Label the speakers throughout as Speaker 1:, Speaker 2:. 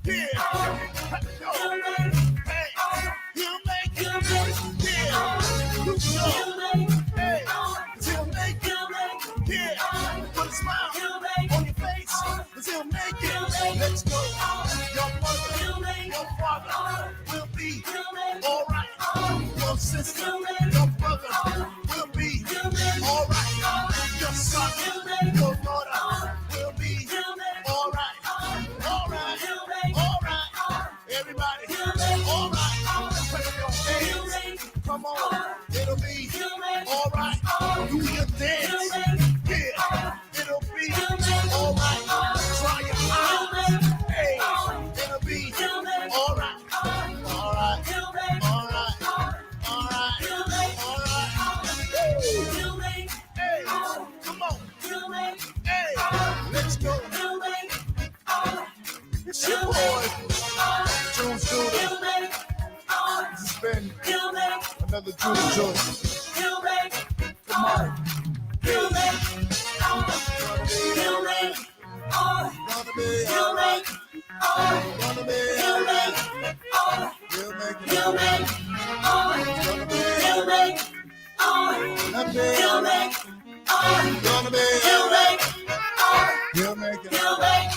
Speaker 1: Yeah. Hey, he'll make it. Yeah. You know. Hey, 'cause he'll make it. Yeah. Put a smile on your face. 'Cause he'll make it. Let's go. Your mother, your father will be all right. Your sister, your brother will be all right. Your son, your daughter will be all right. All right. All right. Everybody, all right. Put your hands. Come on. It'll be all right. Do your dance. Yeah. It'll be all right. Try your eyes. Hey. It'll be all right. All right. All right. All right. All right. Hey. Come on. Hey. Let's go. It's your boy, June Judah. This has been another Judah Joint. Come on. Gonna be all right. Gonna be all right. We'll make it all right. Gonna be all right. Gonna be all right. Gonna be all right. We'll make it all right.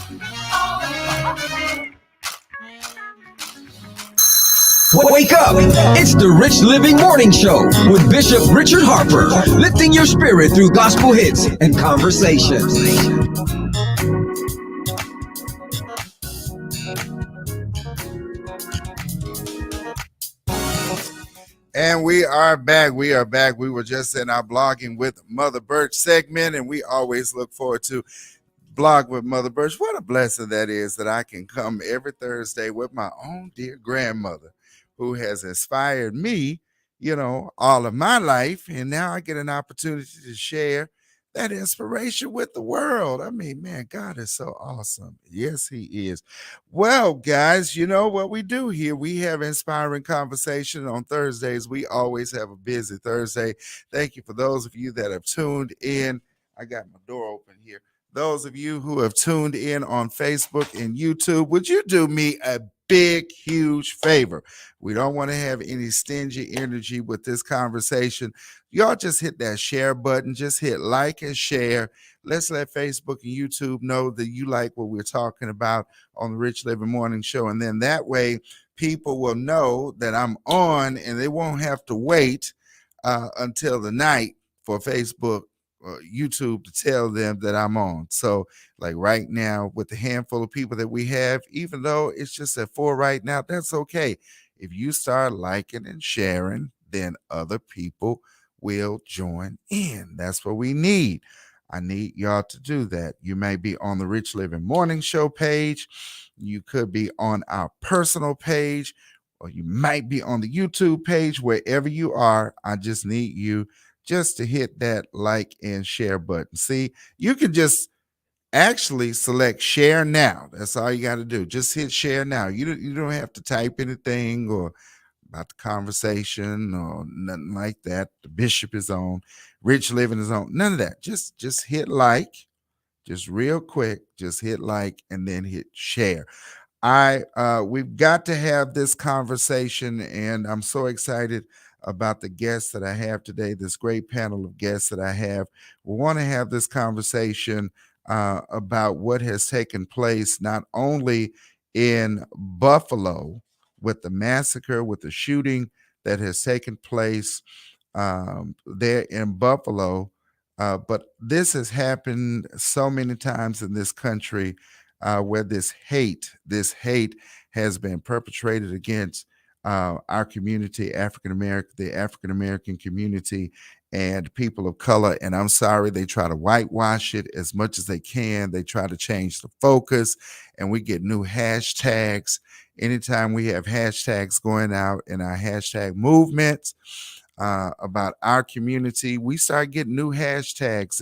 Speaker 2: Wake up! It's the Rich Living Morning Show with Bishop Richard Harper, lifting your spirit through gospel hits and conversations.
Speaker 1: And we are back. We are back. We were just in our blogging with Mother Birch segment, and we always look forward to blog with Mother Birch. What a blessing that is that I can come every Thursday with my own dear grandmother who has inspired me, all of my life. And now I get an opportunity to share that inspiration with the world. I mean, man, God is so awesome. Yes, he is. Well, guys, you know what we do here? We have inspiring conversation on Thursdays. We always have a busy Thursday. Thank you for those of you that have tuned in. I got my door open here. Those of you who have tuned in on Facebook and YouTube, would you do me a big, huge favor? We don't want to have any stingy energy with this conversation. Y'all just hit that share button. Just hit like and share. Let's let Facebook and YouTube know that you like what we're talking about on the Rich Living Morning Show. And then that way people will know that I'm on and they won't have to wait until the night for Facebook YouTube to tell them that I'm on. So like right now with the handful of people that we have, even though it's just at 4 right now, that's okay. If you start liking and sharing, then other people will join in. That's what we need. I need y'all to do that. You may be on the Rich Living Morning Show page. You could be on our personal page, or you might be on the YouTube page. Wherever you are, I just need you just to hit that like and share button. See, you can just actually select share now. That's all you got to do. Just hit share now. You don't have to type anything or about the conversation or nothing like that. The bishop is on, Rich Living is on, none of that. Just hit like, just real quick, just hit like and then hit share. We've got to have this conversation, and I'm so excited about the guests that I have today, this great panel of guests that I have. We want to have this conversation about what has taken place not only in Buffalo with the massacre, with the shooting that has taken place there in Buffalo, but this has happened so many times in this country where this hate has been perpetrated against our community, the African American community, and people of color. And I'm sorry, they try to whitewash it as much as they can. They try to change the focus, and we get new hashtags. Anytime we have hashtags going out in our hashtag movements about our community, we start getting new hashtags,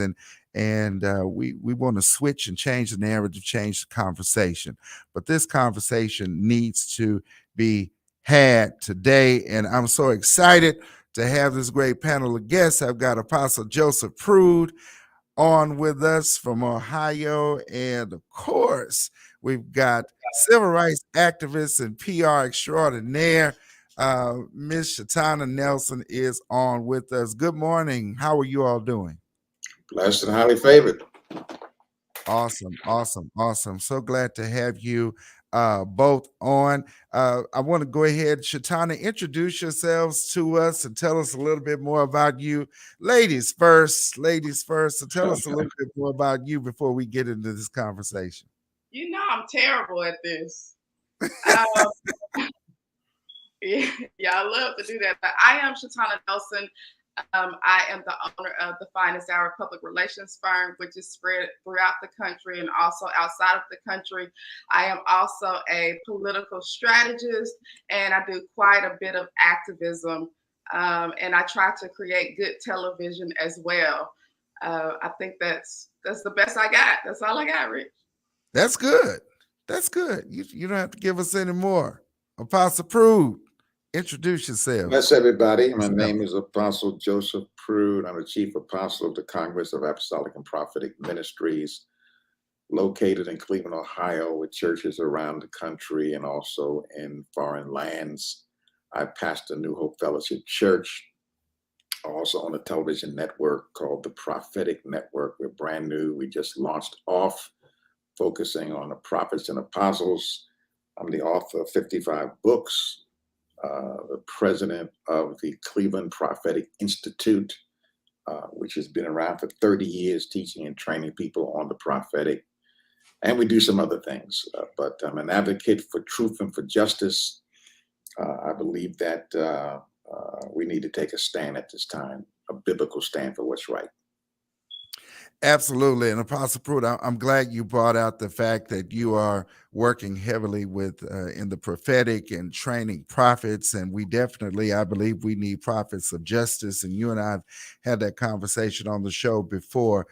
Speaker 1: and we want to switch and change the narrative, change the conversation. But this conversation needs to be had today, and I'm so excited to have this great panel of guests. I've got Apostle Joseph Prude on with us from Ohio, and of course We've got civil rights activist and PR extraordinaire. Miss Shatonna Nelson is on with us. Good morning. How are you all doing?
Speaker 3: Blessed and highly favored.
Speaker 1: Awesome, awesome, awesome. So glad to have you both on. I want to go ahead, Shatonna, introduce yourselves to us and tell us a little bit more about you. Ladies first, ladies first. So tell us a little bit more about you before we get into this conversation.
Speaker 4: You know I'm terrible at this. Um, yeah, I love to do that. But I am Shatonna Nelson. I am the owner of the Finest Hour Public Relations firm, which is spread throughout the country and also outside of the country. I am also a political strategist, and I do quite a bit of activism. And I try to create good television as well. I think that's the best I got. That's all I got, Rich.
Speaker 1: That's good. That's good. You don't have to give us any more. Apostle Prude, introduce yourself.
Speaker 3: Bless everybody. My name is Apostle Joseph Prude. I'm the Chief Apostle of the Congress of Apostolic and Prophetic Ministries, located in Cleveland, Ohio, with churches around the country and also in foreign lands. I pastor New Hope Fellowship Church, also on a television network called the Prophetic Network. We're brand new. We just launched off, focusing on the prophets and apostles. I'm the author of 55 books, the president of the Cleveland Prophetic Institute, which has been around for 30 years, teaching and training people on the prophetic. And we do some other things, but I'm an advocate for truth and for justice. I believe that we need to take a stand at this time, a biblical stand for what's right.
Speaker 1: Absolutely. And Apostle Prude, I'm glad you brought out the fact that you are working heavily with in the prophetic and training prophets. And we definitely, I believe we need prophets of justice. And you and I have had that conversation on the show before.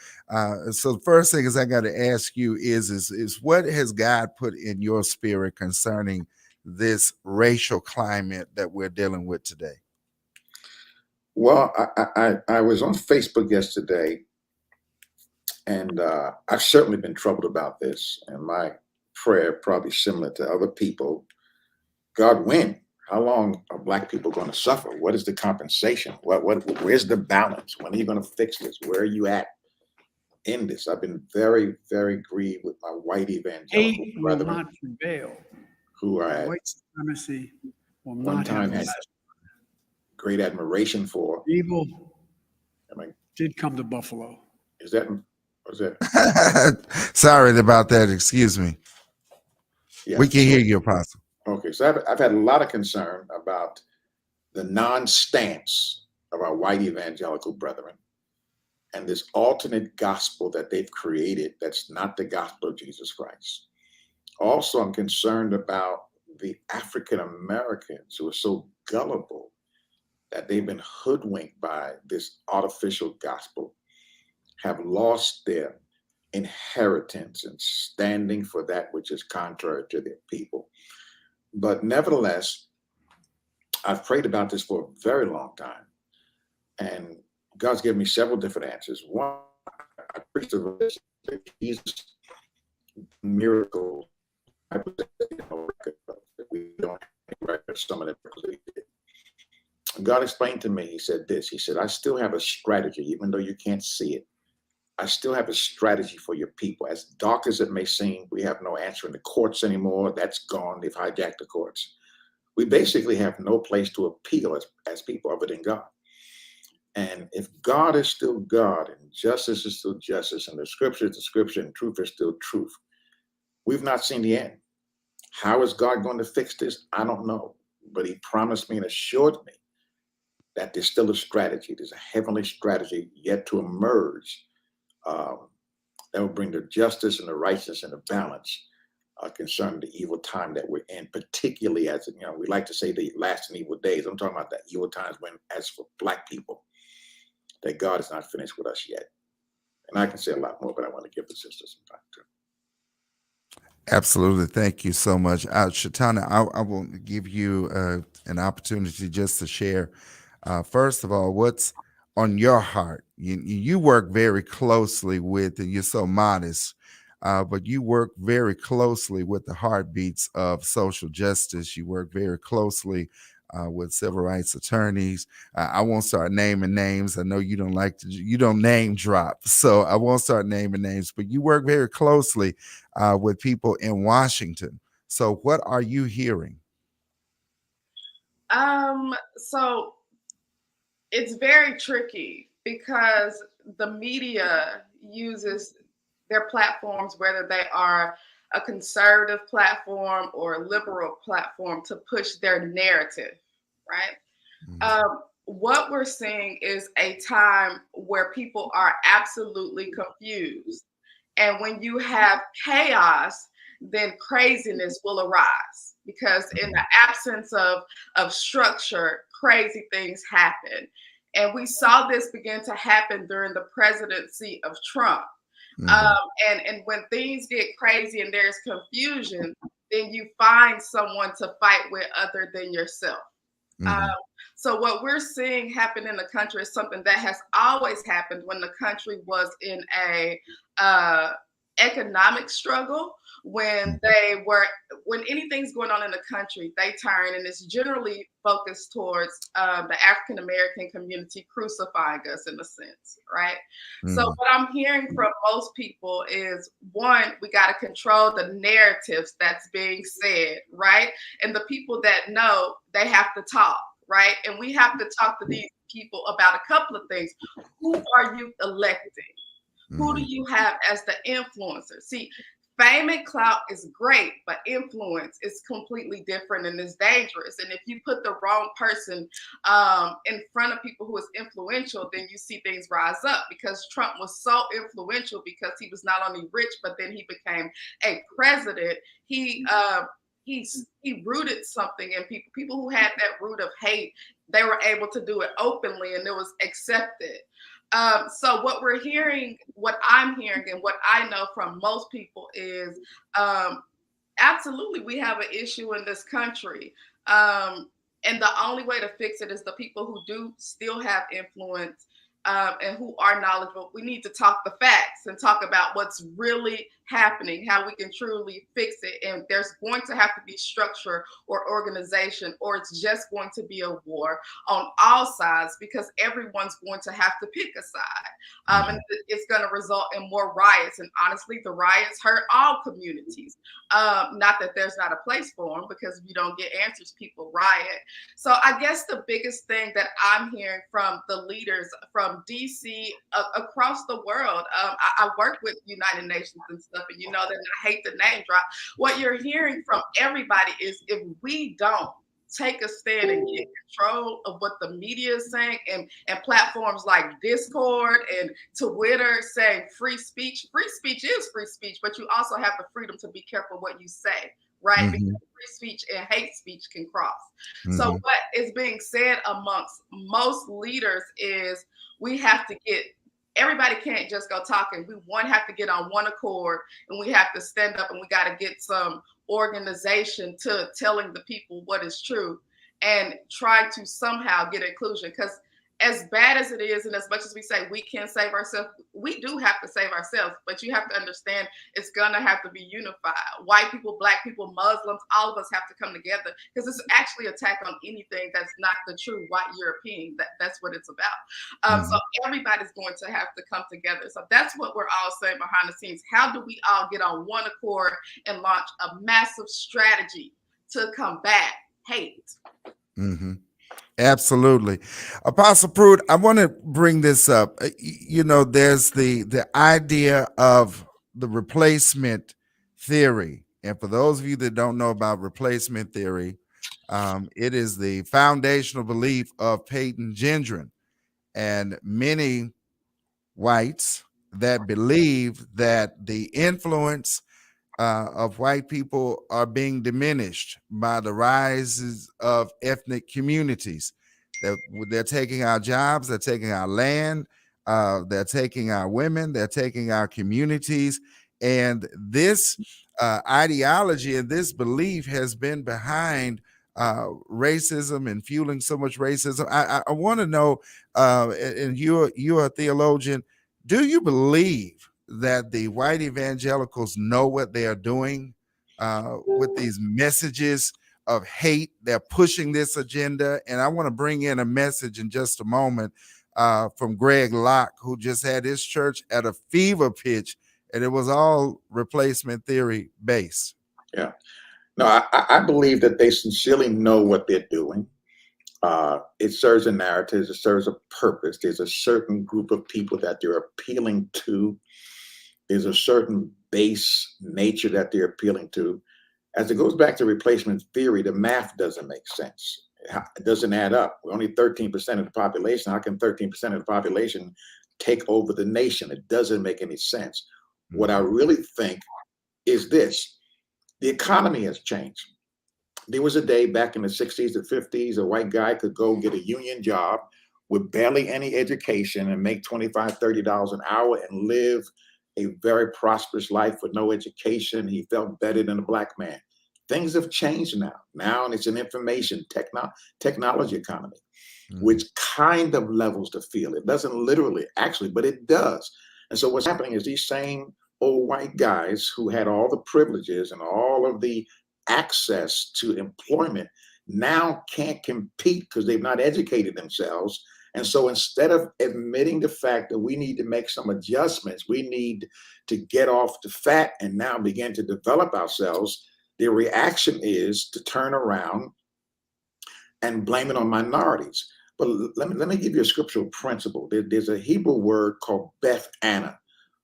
Speaker 1: So the first thing is I got to ask you is what has God put in your spirit concerning this racial climate that we're dealing with today?
Speaker 3: Well, I was on Facebook yesterday, and I've certainly been troubled about this. And my prayer, probably similar to other people, God, when? How long are Black people going to suffer? What is the compensation? Where's the balance? When are you going to fix this? Where are you at in this? I've been very, very grieved with my white evangelical brethren
Speaker 5: will not prevail.
Speaker 3: who I
Speaker 5: White supremacy will
Speaker 3: one
Speaker 5: not
Speaker 3: time
Speaker 5: have
Speaker 3: had great admiration for.
Speaker 5: evil
Speaker 3: I mean,
Speaker 5: did come to Buffalo.
Speaker 3: is that? Was that?
Speaker 1: Sorry about that. Excuse me.
Speaker 3: Yeah.
Speaker 1: We can hear you, Apostle.
Speaker 3: Okay, so I've had a lot of concern about the non-stance of our white evangelical brethren and this alternate gospel that they've created that's not the gospel of Jesus Christ. Also, I'm concerned about the African Americans who are so gullible that they've been hoodwinked by this artificial gospel, have lost their inheritance and standing for that which is contrary to their people. But nevertheless, I've prayed about this for a very long time, and God's given me several different answers. One, I preached the Jesus miracle. We don't record some of the miracles he did. God explained to me, he said this, he said, I still have a strategy, even though you can't see it. I still have a strategy for your people. As dark as it may seem, we have no answer in the courts anymore. That's gone. They've hijacked the courts. We basically have no place to appeal as people other than God. And if God is still God and justice is still justice and the scripture is the scripture and truth is still truth, we've not seen the end. How is God going to fix this? I don't know. But he promised me and assured me that there's still a strategy. There's a heavenly strategy yet to emerge that will bring the justice and the righteousness and the balance concerning the evil time that we're in, particularly as, you know, we like to say the last and evil days. I'm talking about the evil times when, as for Black people, that God is not finished with us yet. And I can say a lot more, but I want to give the sister some time too.
Speaker 1: Absolutely. Thank you so much. Shatonna, I will give you an opportunity just to share, first of all, what's on your heart. You work very closely with, and you're so modest, but you work very closely with the heartbeats of social justice. You work very closely with civil rights attorneys. I won't start naming names. I know you don't like to, you don't name drop, so I won't start naming names, but you work very closely with people in Washington. So what are you hearing?
Speaker 4: So it's very tricky because the media uses their platforms, whether they are a conservative platform or a liberal platform, to push their narrative, right? What we're seeing is a time where people are absolutely confused. And when you have chaos, then craziness will arise because in the absence of structure, crazy things happen. And we saw this begin to happen during the presidency of Trump. And when things get crazy and there's confusion, then you find someone to fight with other than yourself. So what we're seeing happen in the country is something that has always happened when the country was in a economic struggle. When anything's going on in the country, they turn, and it's generally focused towards the African American community crucifying us in a sense, right? So what I'm hearing from most people is, one, we got to control the narratives that's being said, right? And the people that know, they have to talk, right? And we have to talk to these people about a couple of things. Who are you electing? Who do you have as the influencer? See, fame and clout is great, but influence is completely different and is dangerous. And if you put the wrong person in front of people who is influential, then you see things rise up. Because Trump was so influential because he was not only rich, but then he became a president. He rooted something in people. People who had that root of hate, they were able to do it openly, and it was accepted. So what I'm hearing and what I know from most people is absolutely we have an issue in this country. And the only way to fix it is the people who do still have influence and who are knowledgeable. We need to talk the facts and talk about what's really happening, how we can truly fix it. And there's going to have to be structure or organization, or it's just going to be a war on all sides because everyone's going to have to pick a side. And it's going to result in more riots. And honestly, the riots hurt all communities. Not that there's not a place for them, because if you don't get answers, people riot. So I guess the biggest thing that I'm hearing from the leaders from DC across the world, I work with United Nations and stuff, and you know that I hate the name drop. What you're hearing from everybody is, if we don't take a stand and get control of what the media is saying, and platforms like Discord and Twitter saying free speech is free speech, but you also have the freedom to be careful what you say, right? Because free speech and hate speech can cross. So what is being said amongst most leaders is, we have to everybody can't just go talking. We have to get on one accord, and we have to stand up, and we got to get some organization to telling the people what is true and try to somehow get inclusion. Because as bad as it is, and as much as we say we can save ourselves, we do have to save ourselves. But you have to understand, it's gonna have to be unified. White people, Black people, Muslims, all of us have to come together, because it's actually an attack on anything that's not the true white European. That's what it's about. So everybody's going to have to come together. So that's what we're all saying behind the scenes. How do we all get on one accord and launch a massive strategy to combat hate?
Speaker 1: Absolutely. Apostle Prude, I want to bring this up. You know, there's the idea of the replacement theory. And for those of you that don't know about replacement theory, it is the foundational belief of Peyton Gendron and many whites that believe that the influence of white people are being diminished by the rises of ethnic communities. They're taking our jobs, they're taking our land, they're taking our women, they're taking our communities. And this ideology and this belief has been behind racism and fueling so much racism. I want to know, and you're a theologian, do you believe that the white evangelicals know what they are doing with these messages of hate. They're pushing this agenda. And I want to bring in a message in just a moment from Greg Locke, who just had his church at a fever pitch, and it was all replacement theory based.
Speaker 3: Yeah. No, I believe that they sincerely know what they're doing. It serves a narrative, it serves a purpose. There's a certain group of people that they're appealing to. There's a certain base nature that they're appealing to. As it goes back to replacement theory, the math doesn't make sense. It doesn't add up. We're only 13% of the population. How can 13% of the population take over the nation? It doesn't make any sense. What I really think is this: the economy has changed. There was a day back in the 60s and 50s, a white guy could go get a union job with barely any education and make $25, $30 an hour and live a very prosperous life with no education. He felt better than a black man. Things have changed now. Now it's an information technology economy, which kind of levels the field. It doesn't literally, actually, but it does. And so what's happening is these same old white guys who had all the privileges and all of the access to employment now can't compete because they've not educated themselves. And so instead of admitting the fact that we need to make some adjustments, we need to get off the fat and now begin to develop ourselves, their reaction is to turn around and blame it on minorities. But let me give you a scriptural principle. There's a Hebrew word called Beth Anna,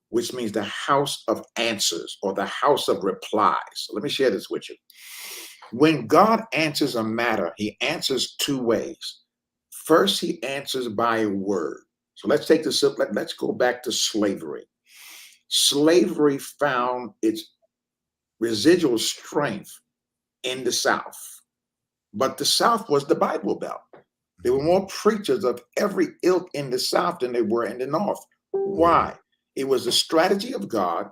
Speaker 3: which means the house of answers or the house of replies. So let me share this with you. When God answers a matter, he answers two ways. First, he answers by a word. So let's take this up. Let's go back to slavery. Slavery found its residual strength in the South, but the South was the Bible Belt. There were more preachers of every ilk in the South than there were in the North. Why? It was the strategy of God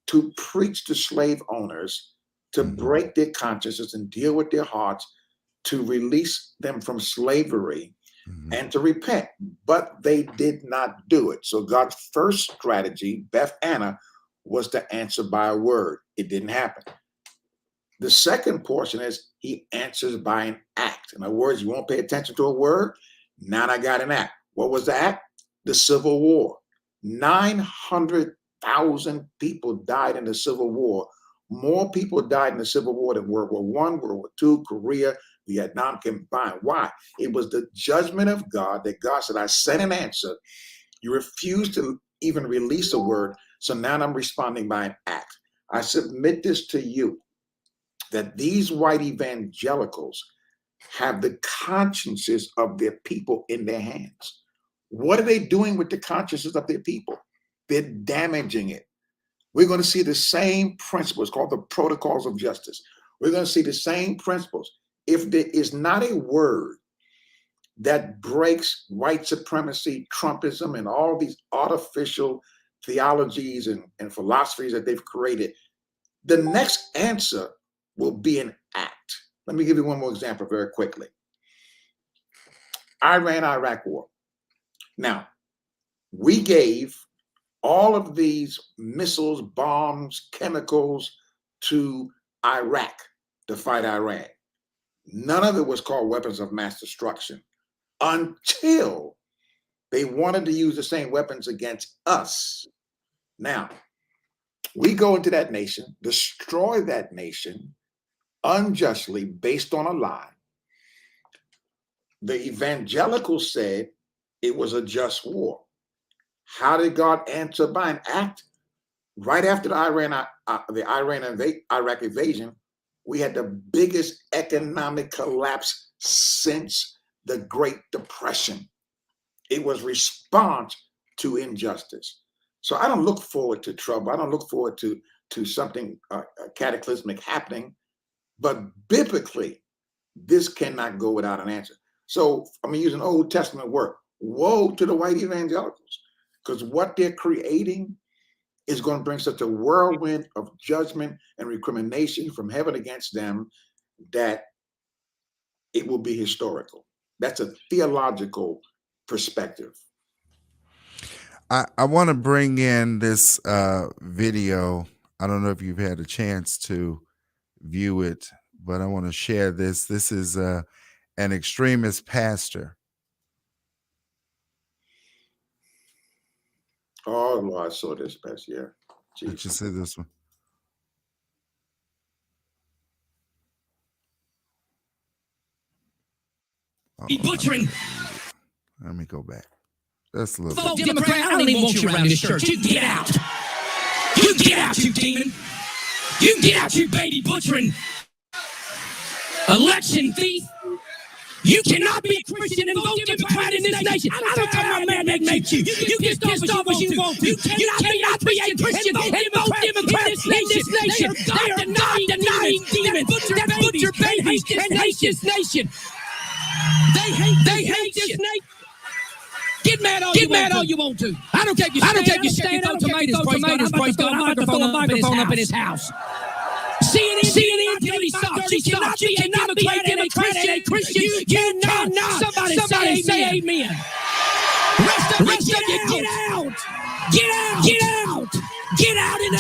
Speaker 3: to preach to slave owners, to break their consciences and deal with their hearts, to release them from slavery and to repent. But they did not do it. So God's first strategy, Beth Anna, was to answer by a word. It didn't happen. The second portion is he answers by an act. In other words, you won't pay attention to a word. Now I got an act. What was the act? The Civil War. 900,000 people died in the Civil War. More people died in the Civil War than World War I, World War II, Korea, Vietnam combined. Why? It was the judgment of God that God said, I sent an answer. You refused to even release a word. So now I'm responding by an act. I submit this to you, that these white evangelicals have the consciences of their people in their hands. What are they doing with the consciences of their people? They're damaging it. We're going to see the same principles called the protocols of justice. We're going to see the same principles. If there is not a word that breaks white supremacy, Trumpism, and all these artificial theologies and philosophies that they've created, the next answer will be an act. Let me give you one more example very quickly. Iran-Iraq war. Now, we gave all of these missiles, bombs, chemicals to Iraq to fight Iran. None of it was called weapons of mass destruction until they wanted to use the same weapons against us. Now, we go into that nation, destroy that nation unjustly based on a lie. The evangelicals said it was a just war. How did God answer? By an act. Right after the Iran-Iraq invasion, we had the biggest economic collapse since the Great Depression. It was response to injustice. So I don't look forward to trouble. I don't look forward to something cataclysmic happening. But biblically, this cannot go without an answer. So I'm going to use an Old Testament word. Woe to the white evangelicals, because what they're creating is going to bring such a whirlwind of judgment and recrimination from heaven against them that it will be historical. That's a theological perspective.
Speaker 1: I want to bring in this video. I don't know if you've had a chance to view it, but I want to share this. This is an extremist pastor.
Speaker 3: Oh, Lord, I saw this past year.
Speaker 1: Did you see this one?
Speaker 6: Butchering.
Speaker 1: Let me go back. That's a little
Speaker 6: Vote Democrat. I don't even want you around this church. You get out. You get out, you demon. You get out, you baby butchering. Election thief. You cannot be a Christian and vote Democrat in this nation. I don't care how mad that makes you. You get pissed off as you want to. You cannot be a Christian and vote Democrat in this nation. They are not denying demons that butcher babies and hate this nation. They hate this nation. Get mad all you want to. I don't care if you stand up tomatoes, praise God. I'm about to throw a microphone up in his house. CNN till he stops. You cannot be a Democrat and a Christian. You cannot. Somebody say amen. Rest of you, get out. Get out in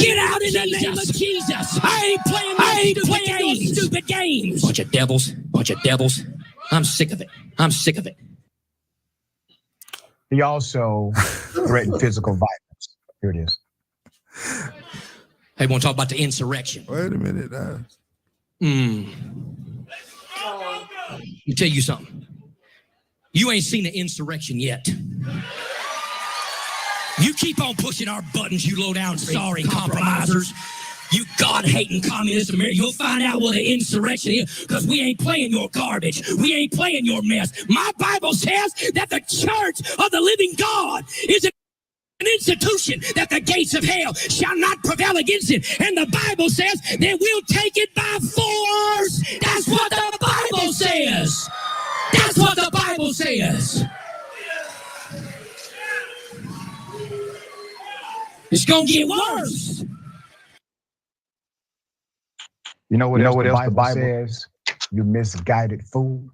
Speaker 6: the name of Jesus. I ain't playing your stupid games. Bunch of devils. I'm sick of it.
Speaker 7: He also threatened physical violence. Here it is.
Speaker 6: Hey, want to talk about the insurrection?
Speaker 1: Wait a minute.
Speaker 6: Let me tell you something. You ain't seen the insurrection yet. You keep on pushing our buttons, you low-down, sorry compromisers. You God-hating communist America, you'll find out what an insurrection is, because we ain't playing your garbage. We ain't playing your mess. My Bible says that the church of the living God is an institution that the gates of hell shall not prevail against it. And the Bible says that we'll take it by force. That's what the Bible says. That's what the Bible says. It's going to get worse.
Speaker 7: You know what else the Bible says? You misguided fool.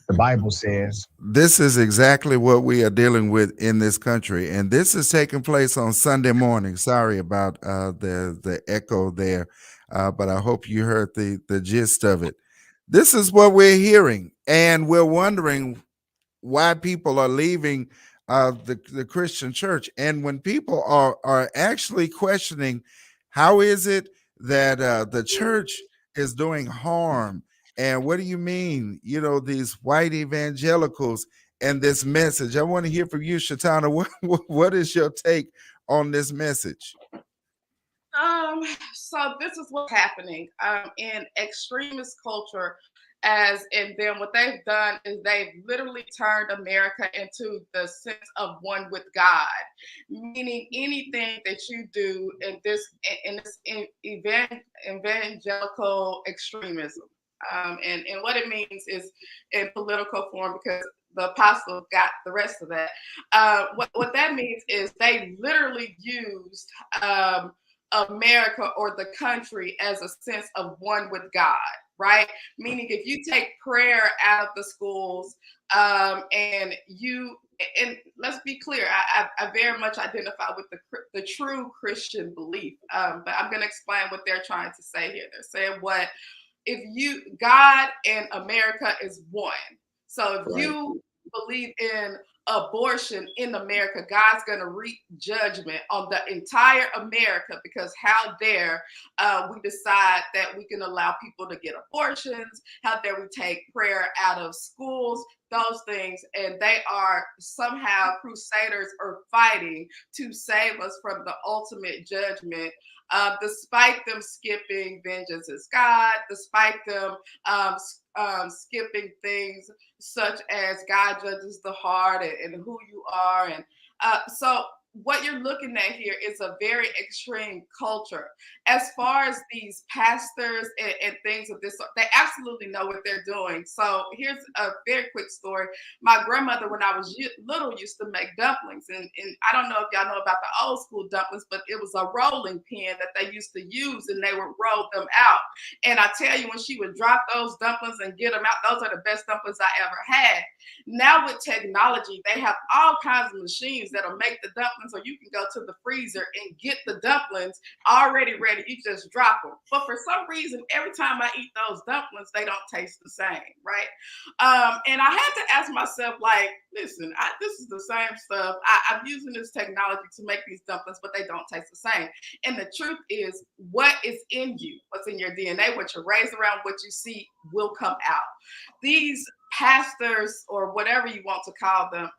Speaker 7: The Bible says
Speaker 1: This is exactly what we are dealing with in this country, and this is taking place on Sunday morning. Sorry about the echo there, but I hope you heard the gist of it. This is what we're hearing, and we're wondering why people are leaving the Christian church. And when people are actually questioning, how is it that the church is doing harm? And what do you mean, these white evangelicals and this message? I want to hear from you, Shatonna. What is your take on this message?
Speaker 4: So this is what's happening in extremist culture. And then what they've done is they've literally turned America into the sense of one with God, meaning anything that you do in this evangelical extremism. And what it means is in political form, because the apostle got the rest of that. What that means is they literally used America or the country as a sense of one with God, right? Meaning if you take prayer out of the schools and let's be clear, I very much identify with the true Christian belief, but I'm going to explain what they're trying to say here. They're saying God and America is one. So if you believe in abortion in America, God's going to reap judgment on the entire America, because how dare we decide that we can allow people to get abortions? How dare we take prayer out of schools? Those things. And they are somehow crusaders or fighting to save us from the ultimate judgment. Despite them skipping vengeance is God, despite them skipping things such as God judges the heart and who you are. And so what you're looking at here is a very extreme culture. As far as these pastors and things of this sort, they absolutely know what they're doing. So here's a very quick story. My grandmother, when I was little, used to make dumplings. And I don't know if y'all know about the old school dumplings, but it was a rolling pin that they used to use, and they would roll them out. And I tell you, when she would drop those dumplings and get them out, those are the best dumplings I ever had. Now with technology, they have all kinds of machines that'll make the dumplings, or you can go to the freezer and get the dumplings already ready. You just drop them. But for some reason, every time I eat those dumplings, they don't taste the same, right? And I had to ask myself, like, listen, this is the same stuff. I'm using this technology to make these dumplings, but they don't taste the same. And the truth is, what is in you, what's in your DNA, what you're raised around, what you see will come out. These pastors, or whatever you want to call them,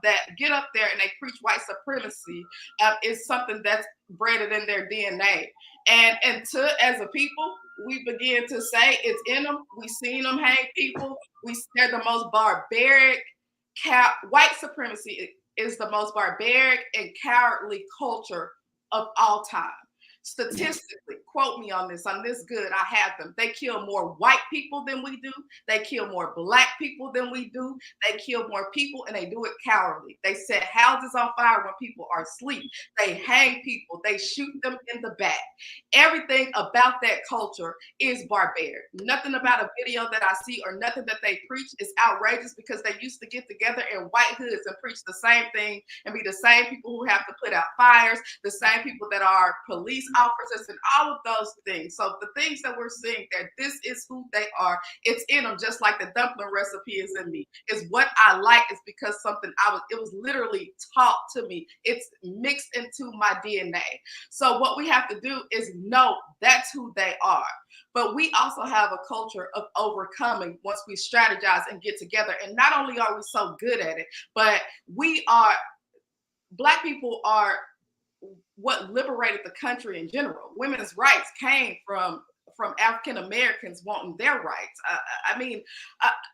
Speaker 4: that get up there and they preach white supremacy, is something that's bred in their DNA. And as a people, we begin to say it's in them. We seen them hang people. They're the most barbaric. White supremacy is the most barbaric and cowardly culture of all time. Statistically, quote me on this good, I have them. They kill more white people than we do. They kill more black people than we do. They kill more people, and they do it cowardly. They set houses on fire when people are asleep. They hang people. They shoot them in the back. Everything about that culture is barbaric. Nothing about a video that I see or nothing that they preach is outrageous, because they used to get together in white hoods and preach the same thing and be the same people who have to put out fires, the same people that are police officers and all of those things. So the things that we're seeing there, this is who they are. It's in them, just like the dumpling recipe is in me. It's what I like. It's because it was literally taught to me. It's mixed into my DNA. So what we have to do is know that's who they are. But we also have a culture of overcoming once we strategize and get together. And not only are we so good at it, but Black people are what liberated the country in general. Women's rights came from African Americans wanting their rights.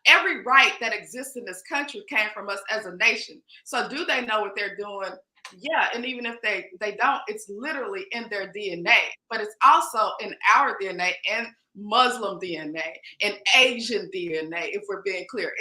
Speaker 4: Every right that exists in this country came from us as a nation. So do they know what they're doing? Yeah, and even if they don't, it's literally in their DNA, but it's also in our DNA and Muslim DNA and Asian DNA, if we're being clear,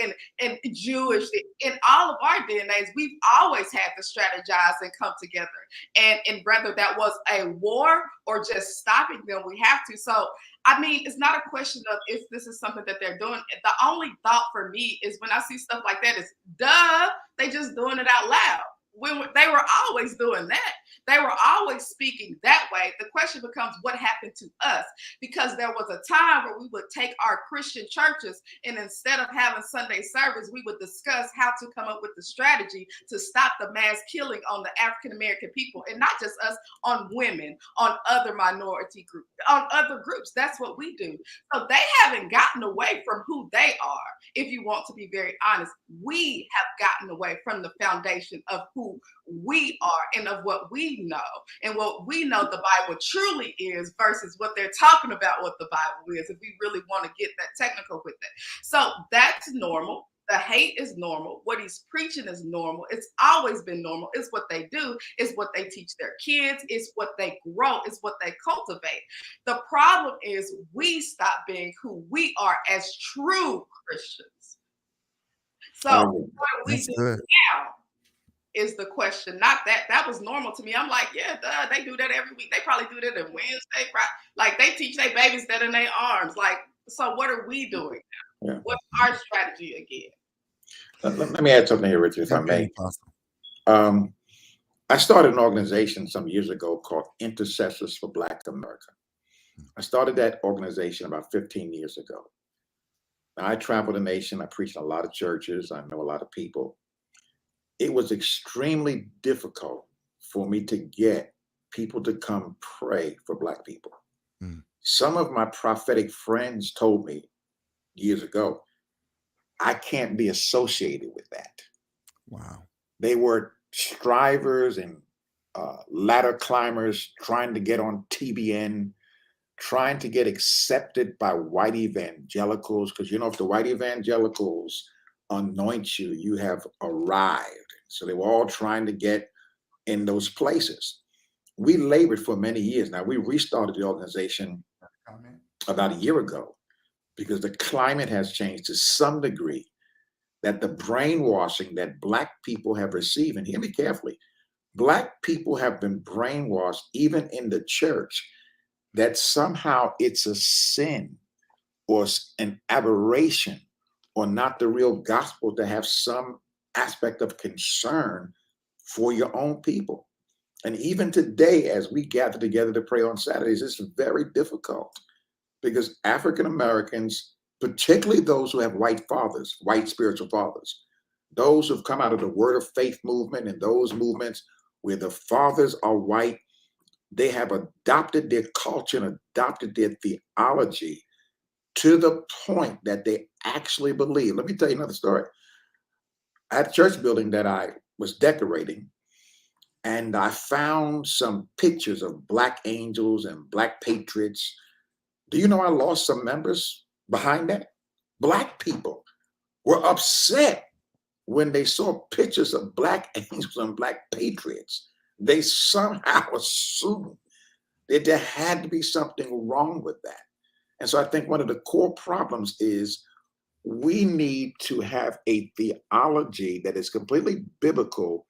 Speaker 4: and Jewish, in all of our DNAs, we've always had to strategize and come together. And whether that was a war or just stopping them, we have to. So, it's not a question of if this is something that they're doing. The only thought for me is when I see stuff like that is, duh, they just doing it out loud. When they were always doing that. They were always speaking that way. The question becomes, what happened to us? Because there was a time where we would take our Christian churches, and instead of having Sunday service, we would discuss how to come up with the strategy to stop the mass killing on the African American people, and not just us, on women, on other minority groups, on other groups. That's what we do. So they haven't gotten away from who they are. If you want to be very honest, we have gotten away from the foundation of who we are and of what we know, and what we know the Bible truly is versus what they're talking about what the Bible is, if we really want to get that technical with it. So that's normal. The hate is normal. What he's preaching is normal. It's always been normal. It's what they do. It's what they teach their kids. It's what they grow. It's what they cultivate. The problem is we stop being who we are as true Christians. So what do we do now is the question. Not that was normal to me. I'm like, yeah, duh, they do that every week. They probably do that on Wednesday, Friday. Like, they teach their babies that in their arms. Like, so what are we doing now? Yeah. What's our strategy again?
Speaker 3: Let me add something here, Richard, if I may. I started an organization some years ago called Intercessors for Black America. I started that organization about 15 years ago. Now, I traveled the nation. I preached in a lot of churches. I know a lot of people. It was extremely difficult for me to get people to come pray for Black people. Some of my prophetic friends told me years ago, I can't be associated with that. Wow. They were strivers and ladder climbers trying to get on TBN, trying to get accepted by white evangelicals, because, if the white evangelicals anoint you, you have arrived. So they were all trying to get in those places. We labored for many years. Now, we restarted the organization about a year ago because the climate has changed to some degree, that the brainwashing that Black people have received, and hear me carefully, Black people have been brainwashed even in the church that somehow it's a sin or an aberration or not the real gospel to have some aspect of concern for your own people. And even today, as we gather together to pray on Saturdays, it's very difficult because African Americans, particularly those who have white fathers, white spiritual fathers, those who've come out of the Word of Faith movement and those movements where the fathers are white, they have adopted their culture and adopted their theology to the point that they actually believe. Let me tell you another story. I had a church building that I was decorating, and I found some pictures of Black angels and Black patriots. Do you know I lost some members behind that? Black people were upset when they saw pictures of Black angels and Black patriots. They somehow assumed that there had to be something wrong with that. And so I think one of the core problems is we need to have a theology that is completely biblical,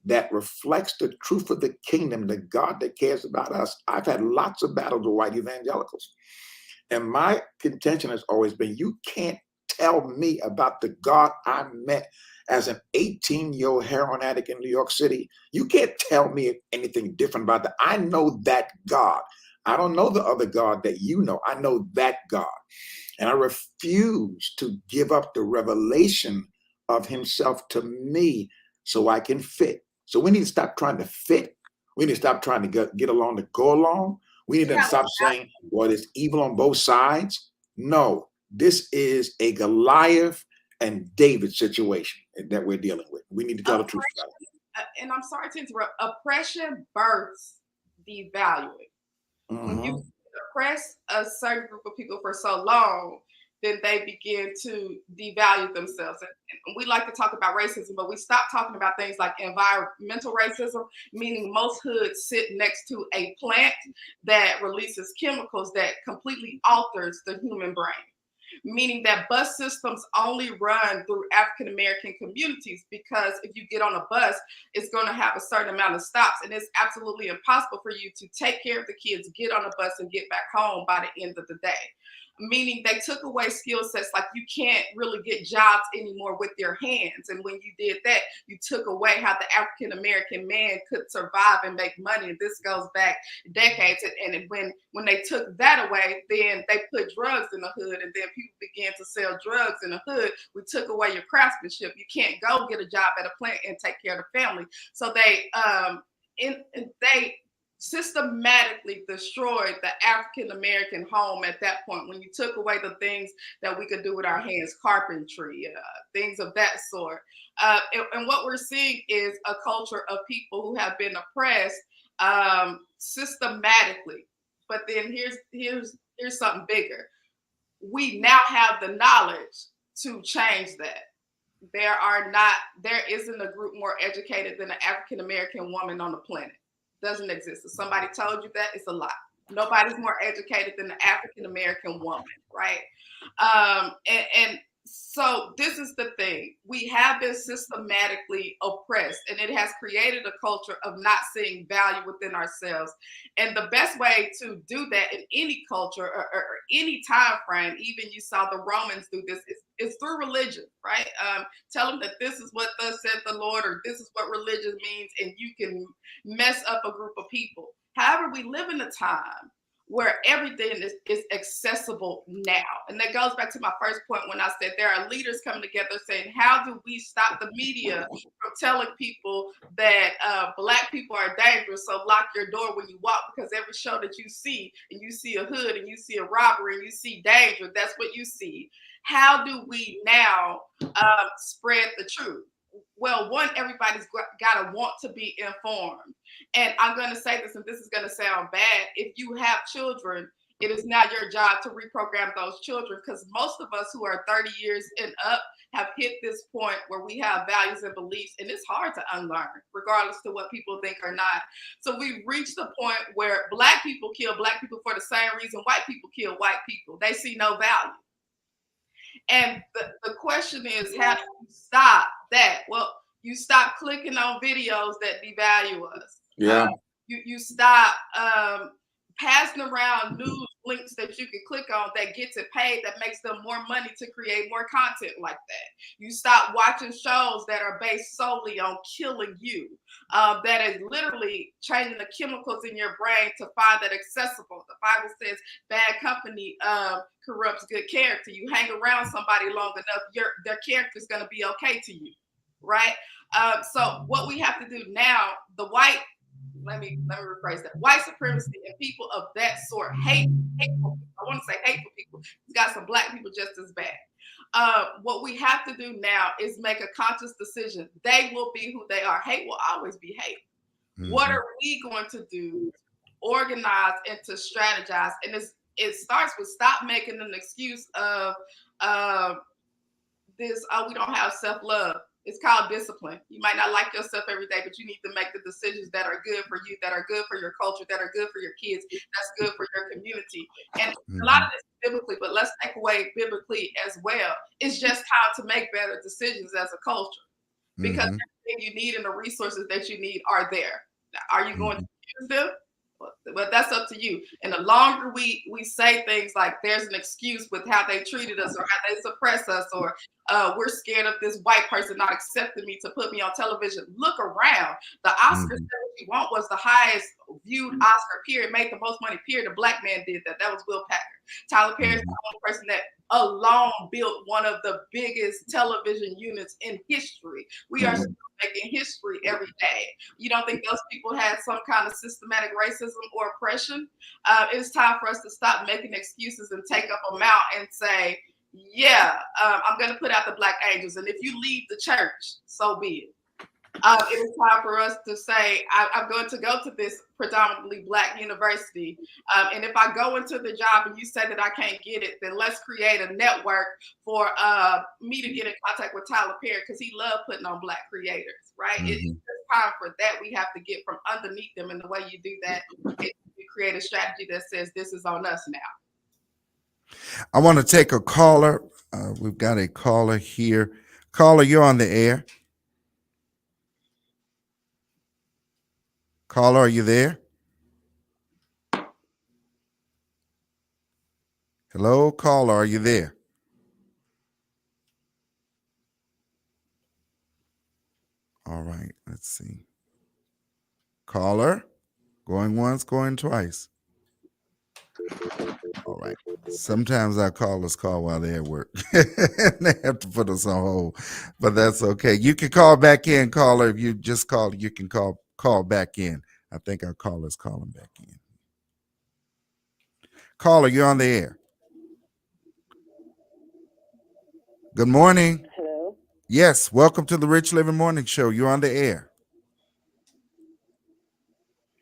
Speaker 3: that reflects the truth of the kingdom, the God that cares about us. I've had lots of battles with white evangelicals. And my contention has always been, you can't tell me about the God I met as an 18-year-old heroin addict in New York City. You can't tell me anything different about that. I know that God. I don't know the other God that you know. I know that God. And I refuse to give up the revelation of himself to me so I can fit. So we need to stop trying to fit. We need to stop trying to get along to go along. We need to stop saying, well, there's evil on both sides. No, this is a Goliath and David situation that we're dealing with. We need to tell the truth about it.
Speaker 4: And I'm sorry to interrupt. Oppression births devaluing. When you oppress a certain group of people for so long, then they begin to devalue themselves. And we like to talk about racism, but we stop talking about things like environmental racism, meaning most hoods sit next to a plant that releases chemicals that completely alters the human brain. Meaning that bus systems only run through African American communities, because if you get on a bus, it's going to have a certain amount of stops, and it's absolutely impossible for you to take care of the kids, get on a bus, and get back home by the end of the day. Meaning they took away skill sets, like you can't really get jobs anymore with your hands. And when you did that, you took away how the African American man could survive and make money. And this goes back decades. And when they took that away, then they put drugs in the hood, and then people began to sell drugs in the hood. We took away your craftsmanship. You can't go get a job at a plant and take care of the family. So they systematically destroyed the African American home at that point, when you took away the things that we could do with our hands, carpentry, things of that sort. And what we're seeing is a culture of people who have been oppressed systematically. But then here's something bigger. We now have the knowledge to change that. There isn't a group more educated than an African American woman on the planet. Doesn't exist. If somebody told you that, it's a lie. Nobody's more educated than the African American woman, right? And so this is the thing. We have been systematically oppressed, and it has created a culture of not seeing value within ourselves. And the best way to do that in any culture or any time frame, even you saw the Romans do this, is through religion, right? Tell them that this is what thus said the Lord, or this is what religion means, and you can mess up a group of people. However, we live in a time where everything is accessible now. And that goes back to my first point when I said there are leaders coming together saying, how do we stop the media from telling people that Black people are dangerous, so lock your door when you walk, because every show that you see, and you see a hood, and you see a robbery, and you see danger, that's what you see. How do we now spread the truth? Well, one, everybody's got to want to be informed. And I'm going to say this, and this is going to sound bad. If you have children It is now your job to reprogram those children, because most of us who are 30 years and up have hit this point where we have values and beliefs, and it's hard to unlearn, regardless to what people think or not. So we've reached the point where Black people kill Black people for the same reason white people kill white people. They see no value. And the question is, how do you stop that? Well, you stop clicking on videos that devalue us.
Speaker 3: Yeah.
Speaker 4: You stop passing around news links that you can click on that gets it paid, that makes them more money to create more content like that. You stop watching shows that are based solely on killing you, that is literally changing the chemicals in your brain to find that accessible. The Bible says bad company corrupts good character. You hang around somebody long enough, their character is going to be okay to you, right? So what we have to do now, let me rephrase that. White supremacy and people of that sort, hateful people. I want to say hateful people. It's got some Black people just as bad. What we have to do now is make a conscious decision. They will be who they are. Hate will always be hate. Mm-hmm. What are we going to do? Organize and to strategize. And it starts with stop making an excuse of this, we don't have self-love. It's called discipline. You might not like yourself every day, but you need to make the decisions that are good for you, that are good for your culture, that are good for your kids, that's good for your community. And a lot of this is biblically, but let's take away biblically as well. It's just how to make better decisions as a culture, because everything you need and the resources that you need are there. Now, are you going to use them? But that's up to you. And the longer we say things like there's an excuse with how they treated us or how they suppress us, or we're scared of this white person not accepting me to put me on television. Look around. The Oscars that you want was the highest viewed Oscar, period, made the most money, period. A Black man did that. That was Will Packer. Tyler Perry is the only person that alone built one of the biggest television units in history. We are still making history every day. You don't think those people had some kind of systematic racism or oppression? It's time for us to stop making excuses and take up a mount and say, yeah, I'm going to put out the Black angels. And if you leave the church, so be it. It is time for us to say, I'm going to go to this predominantly Black university. And if I go into the job and you say that I can't get it, then let's create a network for me to get in contact with Tyler Perry, because he loved putting on Black creators, right? It's time for that. We have to get from underneath them. And the way you do that is you create a strategy that says this is on us now.
Speaker 1: I want to take a caller. We've got a caller here. Caller, you're on the air. Caller, are you there? Hello, caller, are you there? All right, let's see. Caller, going once, going twice. All right. Sometimes our callers call while they're at work. They have to put us on hold, but that's okay. You can call back in, caller. If you just called, you can call back in. I think our caller's calling back in. Caller, you're on the air. Good morning.
Speaker 8: Hello.
Speaker 1: Yes, welcome to the Rich Living Morning Show. You're on the air.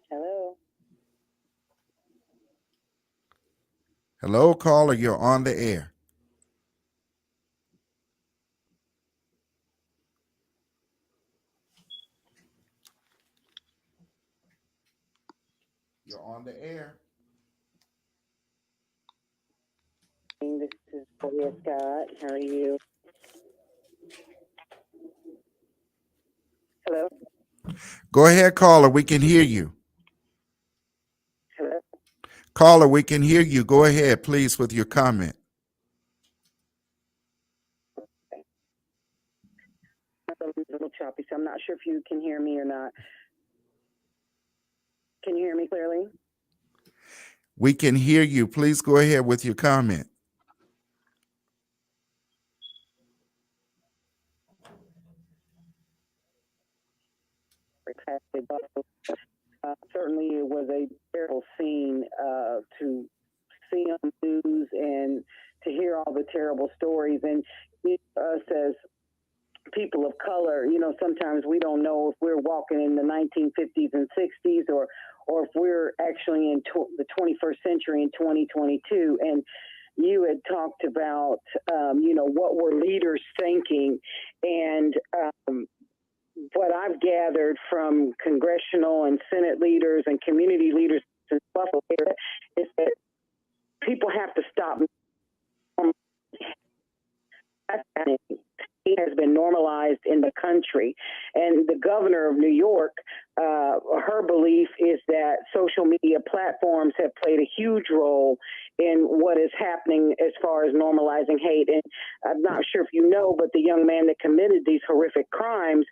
Speaker 8: Hello.
Speaker 1: Hello, caller. You're on the air. You're on the air.
Speaker 8: This is Gloria Scott. How are you? Hello.
Speaker 1: Go ahead, caller. We can hear you.
Speaker 8: Hello.
Speaker 1: Caller, we can hear you. Go ahead, please, with your comment.
Speaker 8: A little choppy, so I'm not sure if you can hear me or not. Can you hear me clearly?
Speaker 1: We can hear you. Please go ahead with your comment.
Speaker 8: Certainly, it was a terrible scene to see on the news and to hear all the terrible stories. And us as people of color, sometimes we don't know if we're walking in the 1950s and 60s or or if we're actually in the 21st century in 2022. And you had talked about, what were leaders thinking, and what I've gathered from congressional and Senate leaders and community leaders in Buffalo is that people have to stop. It has been normalized in the country. And the governor of New York, her belief is that social media platforms have played a huge role in what is happening as far as normalizing hate. And I'm not sure if you know, but the young man that committed these horrific crimes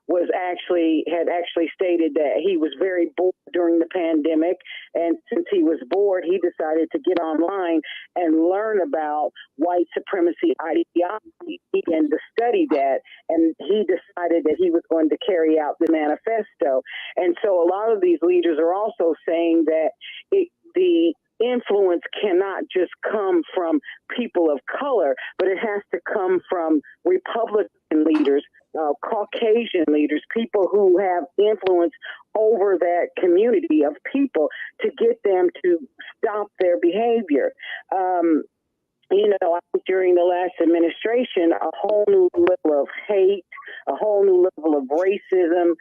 Speaker 8: had actually stated that he was very bored during the pandemic, and since he was bored, he decided to get online and learn about white supremacy ideology and to study that, and he decided that he was going to carry out the manifesto. And so a lot of these leaders are also saying that the influence cannot just come from people of color, but it has to come from Republican leaders, Caucasian leaders, people who have influence over that community of people to get them to stop their behavior. During the last administration, a whole new level of hate, a whole new level of racism,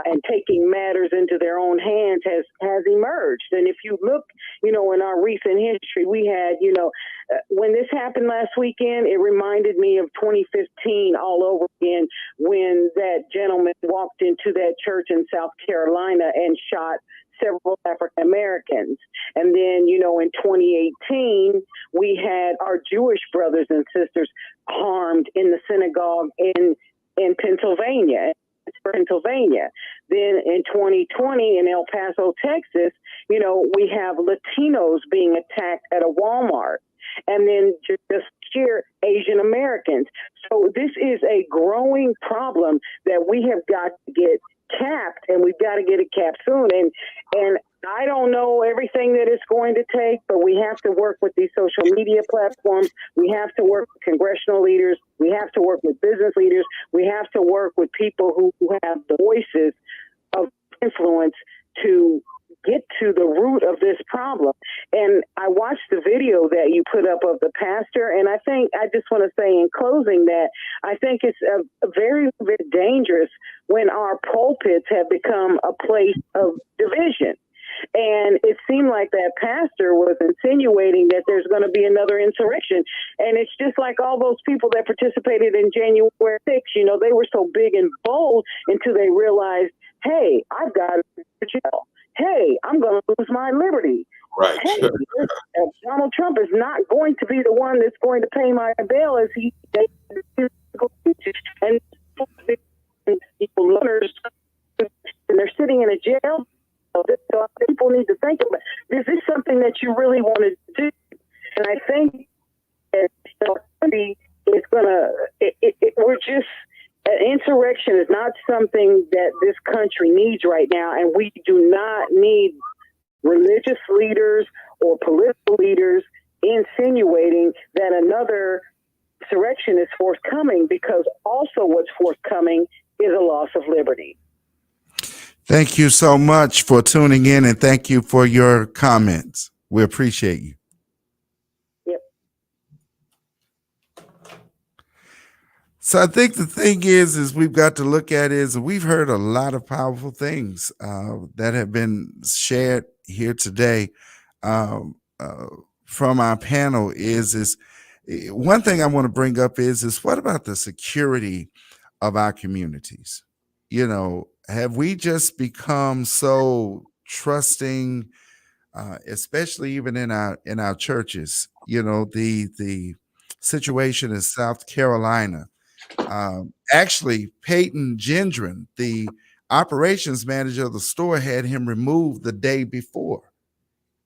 Speaker 8: and taking matters into their own hands has emerged. And if you look, in our recent history, we had, when this happened last weekend, it reminded me of 2015 all over again, when that gentleman walked into that church in South Carolina and shot several African Americans. And then, in 2018, we had our Jewish brothers and sisters harmed in the synagogue in Pennsylvania. Then in 2020 in El Paso, Texas, we have Latinos being attacked at a Walmart. And then just here, Asian Americans. So this is a growing problem that we have got to get capped, and we've got to get it capped soon. And I don't know everything that it's going to take, but we have to work with these social media platforms. We have to work with congressional leaders. We have to work with business leaders. We have to work with people who have the voices of influence to get to the root of this problem. And I watched the video that you put up of the pastor, and I just want to say in closing that I think it's very, very dangerous when our pulpits have become a place of division. And it seemed like that pastor was insinuating that there's going to be another insurrection. And it's just like all those people that participated in January 6th, they were so big and bold until they realized, hey, I've got to go to jail. Hey, I'm going to lose my liberty.
Speaker 3: Right.
Speaker 8: Hey, Donald Trump is not going to be the one that's going to pay my bail as he and learners, and they're sitting in a jail. So people need to think about, is this something that you really want to do? And I think it's gonna. We're just. Insurrection is not something that this country needs right now, and we do not need religious leaders or political leaders insinuating that another insurrection is forthcoming, because also what's forthcoming is a loss of liberty.
Speaker 1: Thank you so much for tuning in, and thank you for your comments. We appreciate you.
Speaker 8: Yep.
Speaker 1: So I think the thing is we've got to look at is we've heard a lot of powerful things that have been shared here today from our panel. Is one thing I want to bring up is what about the security of our communities? Have we just become so trusting, especially even in our churches? The situation in South Carolina. Actually, Peyton Gendron, the operations manager of the store, had him removed the day before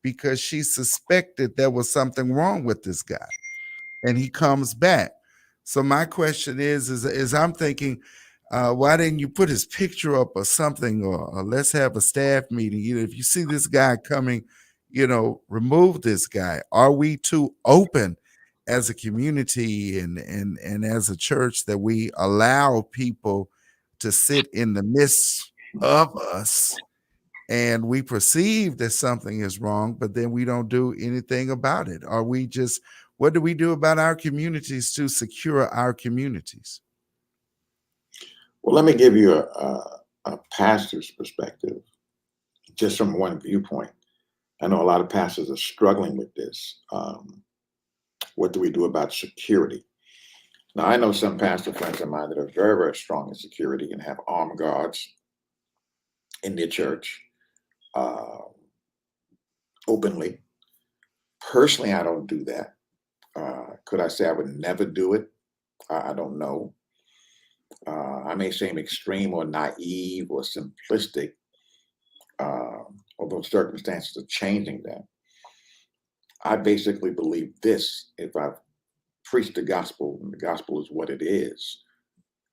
Speaker 1: because she suspected there was something wrong with this guy, and he comes back. So my question is I'm thinking, why didn't you put his picture up or something, or let's have a staff meeting? If you see this guy coming, remove this guy. Are we too open as a community and as a church that we allow people to sit in the midst of us and we perceive that something is wrong, but then we don't do anything about it. Or we just, what do we do about our communities to secure our communities?
Speaker 3: Well, let me give you a pastor's perspective, just from one viewpoint. I know a lot of pastors are struggling with this. What do we do about security? Now, I know some pastor friends of mine that are very, very strong in security and have armed guards in their church openly. Personally, I don't do that. Could I say I would never do it? I don't know. I may seem extreme or naive or simplistic, although circumstances are changing that. I basically believe this: if I've preached the gospel, and the gospel is what it is,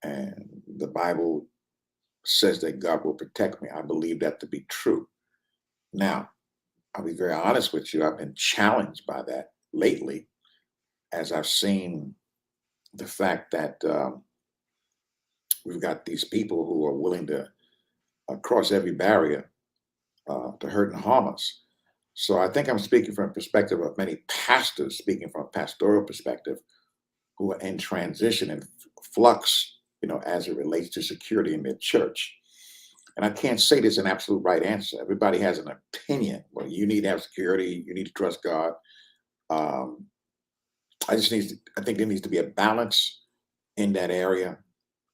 Speaker 3: and the Bible says that God will protect me, I believe that to be true. Now, I'll be very honest with you, I've been challenged by that lately as I've seen the fact that we've got these people who are willing to cross every barrier to hurt and harm us. So I think I'm speaking from a perspective of many pastors, speaking from a pastoral perspective, who are in transition and flux, as it relates to security in their church. And I can't say there's an absolute right answer. Everybody has an opinion. Well, you need to have security. You need to trust God. I think there needs to be a balance in that area.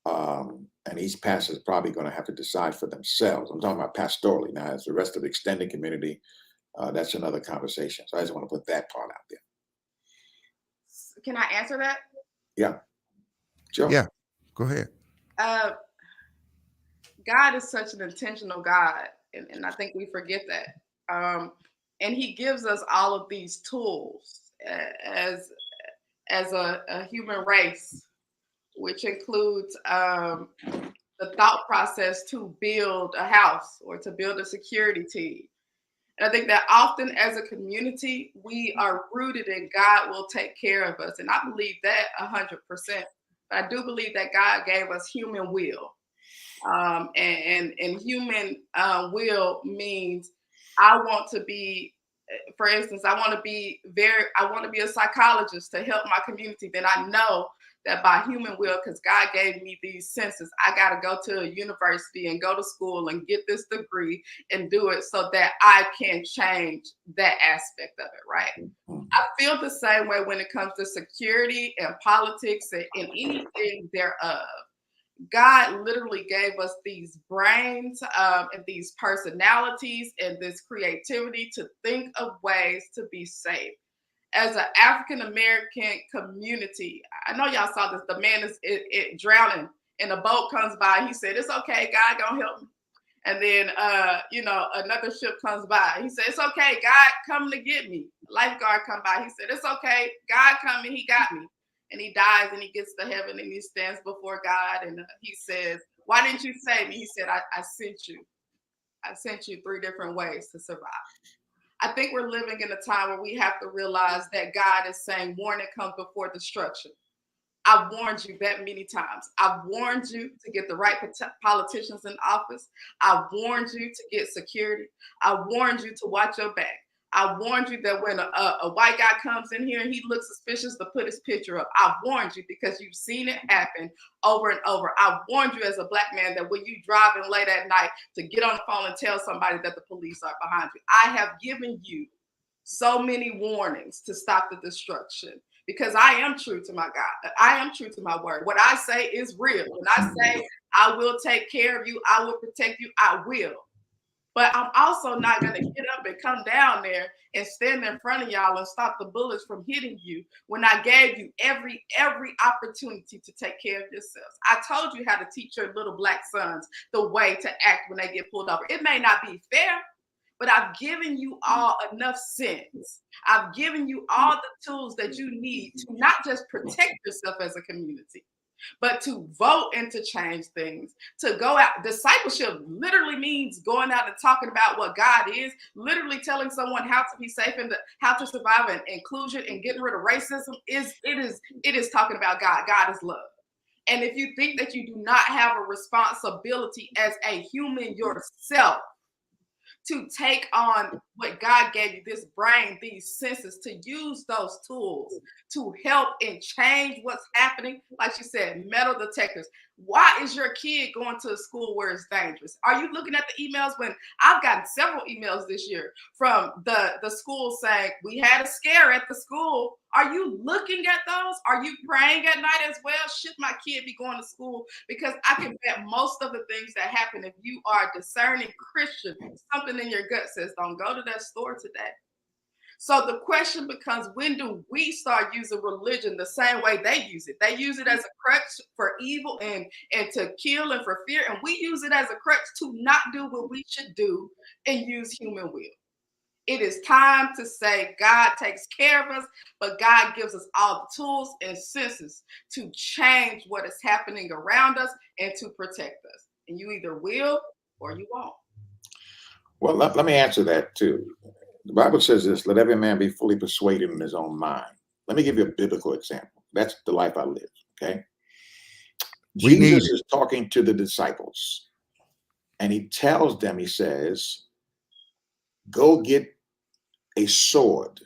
Speaker 3: And each pastor is probably going to have to decide for themselves. I'm talking about pastorally. Now, as the rest of the extended community, that's another conversation. So I just want to put that part out there.
Speaker 4: Can I answer that?
Speaker 3: Yeah. Sure.
Speaker 1: Yeah, go ahead.
Speaker 4: God is such an intentional God, and I think we forget that. And He gives us all of these tools as a human race, which includes the thought process to build a house or to build a security team. And I think that often as a community, we are rooted in God will take care of us. And I believe that 100%. But I do believe that God gave us human will. And human will means I want to be, for instance, I want to be a psychologist to help my community. Then I know that by human will, because God gave me these senses, I got to go to a university and go to school and get this degree and do it so that I can change that aspect of it, right? I feel the same way when it comes to security and politics and anything thereof. God literally gave us these brains and these personalities and this creativity to think of ways to be safe. As an African-American community, I know y'all saw this, the man is drowning and a boat comes by. He said, it's okay, God gonna help me. And then, another ship comes by. He said, it's okay, God coming to get me. Lifeguard come by. He said, it's okay, God coming, he got me. And he dies and he gets to heaven and he stands before God and he says, why didn't you save me? He said, I sent you. I sent you 3 different ways to survive. I think we're living in a time where we have to realize that God is saying warning comes before destruction. I've warned you that many times. I've warned you to get the right politicians in office. I've warned you to get security. I've warned you to watch your back. I warned you that when a white guy comes in here and he looks suspicious, to put his picture up. I've warned you because you've seen it happen over and over. I've warned you as a black man that when you driving late at night to get on the phone and tell somebody that the police are behind you. I have given you so many warnings to stop the destruction because I am true to my God. I am true to my word. What I say is real. When I say I will take care of you, I will protect you, I will. But I'm also not going to get up and come down there and stand in front of y'all and stop the bullets from hitting you when I gave you every opportunity to take care of yourselves. I told you how to teach your little black sons the way to act when they get pulled over. It may not be fair, but I've given you all enough sense. I've given you all the tools that you need to not just protect yourself as a community, but to vote and to change things, to go out. Discipleship literally means going out and talking about what God is, literally telling someone how to be safe and how to survive and inclusion and getting rid of racism. It is talking about God. God is love. And if you think that you do not have a responsibility as a human yourself to take on what God gave you, this brain, these senses, to use those tools to help and change what's happening. Like you said, metal detectors. Why is your kid going to a school where it's dangerous? Are you looking at the emails? When I've gotten several emails this year from the school saying, we had a scare at the school. Are you looking at those? Are you praying at night as well? Should my kid be going to school? Because I can bet most of the things that happen, if you are a discerning Christian, something in your gut says, don't go to that store today. So the question becomes, when do we start using religion the same way they use it? They use it as a crutch for evil and to kill and for fear. And we use it as a crutch to not do what we should do and use human will. It is time to say God takes care of us, but God gives us all the tools and senses to change what is happening around us and to protect us. And you either will or you won't.
Speaker 3: Well, let me answer that too. The Bible says this, let every man be fully persuaded in his own mind. Let me give you a biblical example. That's the life I live, okay? Jesus is talking to the disciples, and he tells them, he says, go get a sword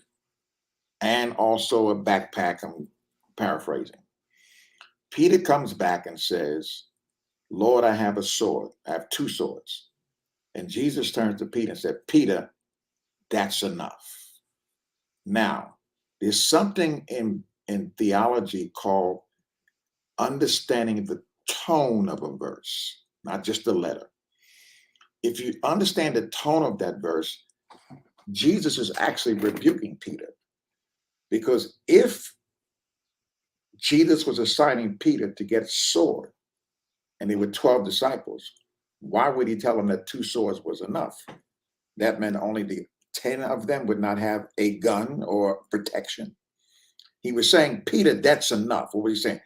Speaker 3: and also a backpack. I'm paraphrasing. Peter comes back and says, Lord, I have a sword. I have 2 swords. And Jesus turns to Peter and said, Peter, that's enough. Now, there's something in theology called understanding the tone of a verse, not just the letter. If you understand the tone of that verse, Jesus is actually rebuking Peter. Because if Jesus was assigning Peter to get a sword, and there were 12 disciples, why would he tell them that 2 swords was enough? That meant only the 10 of them would not have a gun or protection. He was saying, Peter, that's enough. What was he saying?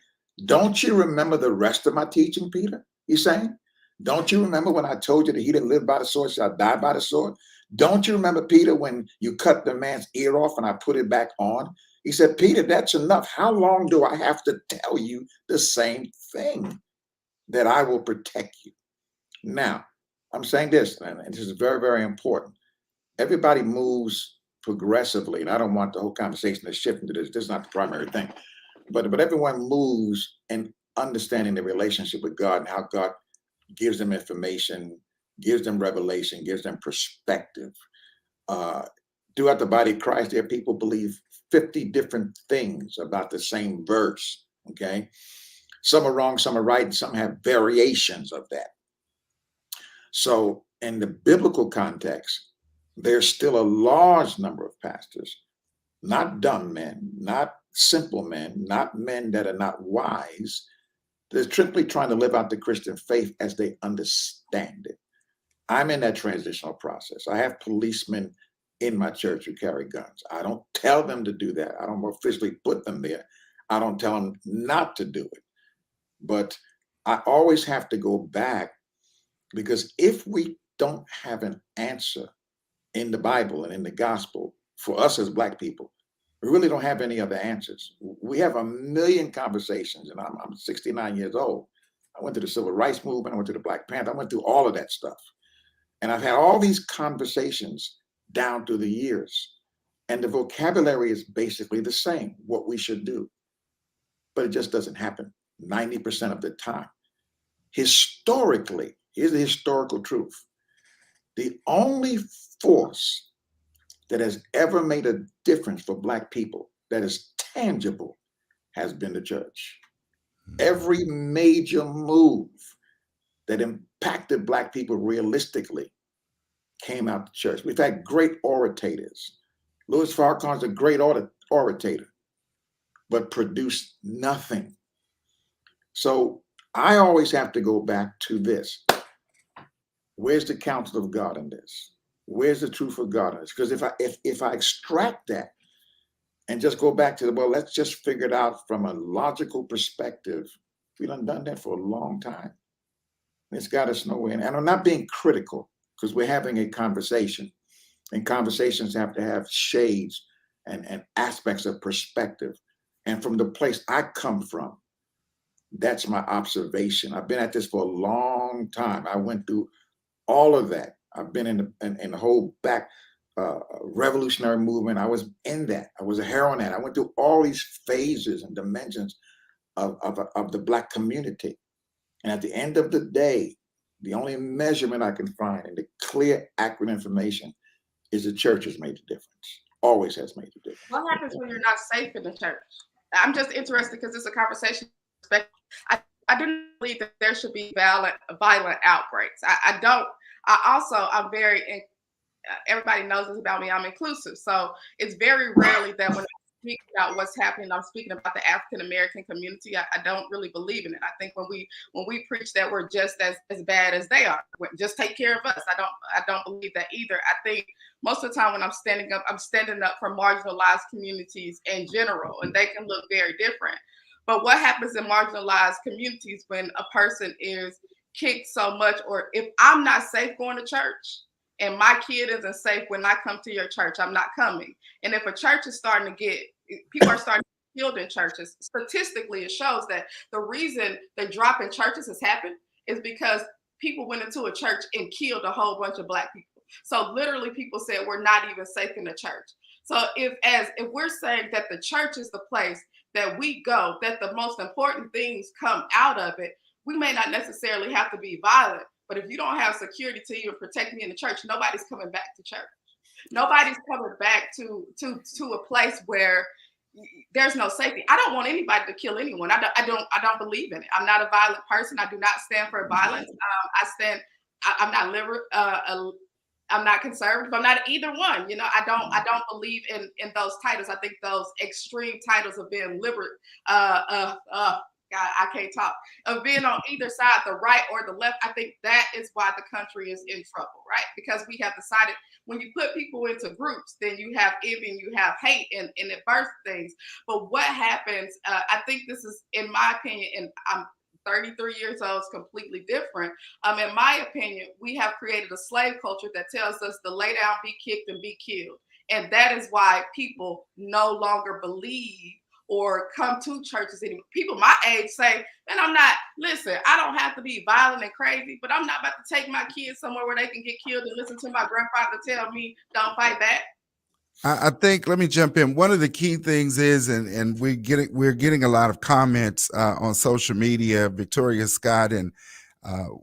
Speaker 3: Don't you remember the rest of my teaching, Peter? He's saying, don't you remember when I told you that he didn't live by the sword, shall die by the sword? Don't you remember, Peter, when you cut the man's ear off and I put it back on? He said, Peter, that's enough. How long do I have to tell you the same thing? That I will protect you. Now, I'm saying this, and this is very, very important. Everybody moves progressively, and I don't want the whole conversation to shift into this. This is not the primary thing. But everyone moves in understanding the relationship with God and how God gives them information, gives them revelation, gives them perspective. Throughout the body of Christ, there are people believe 50 different things about the same verse, okay? Some are wrong, some are right, and some have variations of that. So in the biblical context, there's still a large number of pastors, not dumb men, not simple men, not men that are not wise. They're strictly trying to live out the Christian faith as they understand it. I'm in that transitional process. I have policemen in my church who carry guns. I don't tell them to do that. I don't officially put them there. I don't tell them not to do it. But I always have to go back, because if we don't have an answer in the Bible and in the gospel for us as Black people, we really don't have any other answers. We have a million conversations, and I'm 69 years old. I went to the Civil Rights Movement. I went to the Black Panther. I went through all of that stuff. And I've had all these conversations down through the years. And the vocabulary is basically the same, what we should do. But it just doesn't happen 90% of the time. Historically, here's the historical truth. The only force that has ever made a difference for Black people that is tangible has been the church. Every major move that impacted Black people realistically came out the church. We've had great orators. Louis Farrakhan's a great orator, but produced nothing. So I always have to go back to this. Where's the counsel of God in this? Where's the truth of God in this? Because if I extract that and just go back to well, let's just figure it out from a logical perspective, we done that for a long time. It's got us nowhere. And I'm not being critical, because we're having a conversation, and conversations have to have shades and aspects of perspective. And from the place I come from, that's my observation. I've been at this for a long time. I went through all of that. I've been in the whole black revolutionary movement. I was in that. I was a hero in that. I went through all these phases and dimensions of the black community. And at the end of the day, the only measurement I can find in the clear, accurate information is the church has made the difference. Always has made the difference.
Speaker 4: What happens when you're not safe in the church? I'm just interested because it's a conversation. I do believe that there should be violent outbreaks. I don't. I'm very. Everybody knows this about me. I'm inclusive, so it's very rarely that when I speak about what's happening, I'm speaking about the African American community. I don't really believe in it. I think when we preach that we're just as bad as they are, just take care of us. I don't believe that either. I think most of the time when I'm standing up for marginalized communities in general, and they can look very different. But what happens in marginalized communities when a person is kicked so much, or if I'm not safe going to church and my kid isn't safe when I come to your church, I'm not coming. And if a church is starting to get, people are starting to get killed in churches, statistically it shows that the reason the drop in churches has happened is because people went into a church and killed a whole bunch of Black people. So literally people said we're not even safe in the church. So if we're saying that the church is the place that we go, that the most important things come out of it, we may not necessarily have to be violent, but if you don't have security to even protect me in the church, nobody's coming back to church. Nobody's coming back to a place where there's no safety. I don't want anybody to kill anyone. I don't believe in it. I'm not a violent person. I do not stand for violence. I'm not liberal. I'm not conservative. I'm not either one. You know, I don't believe in those titles. I think those extreme titles of being liberal, God, I can't talk, of being on either side, the right or the left. I think that is why the country is in trouble, right? Because we have decided when you put people into groups, then you have envy and you have hate, and it births things. But what happens, I think this is, in my opinion, and I'm 33 years old, is completely different. In my opinion, we have created a slave culture that tells us to lay down, be kicked, and be killed. And that is why people no longer believe or come to churches anymore. People my age say, man, I don't have to be violent and crazy, but I'm not about to take my kids somewhere where they can get killed and listen to my grandfather tell me, don't fight back.
Speaker 1: I think, let me jump in. One of the key things is, and we're getting a lot of comments on social media. Victoria Scott, and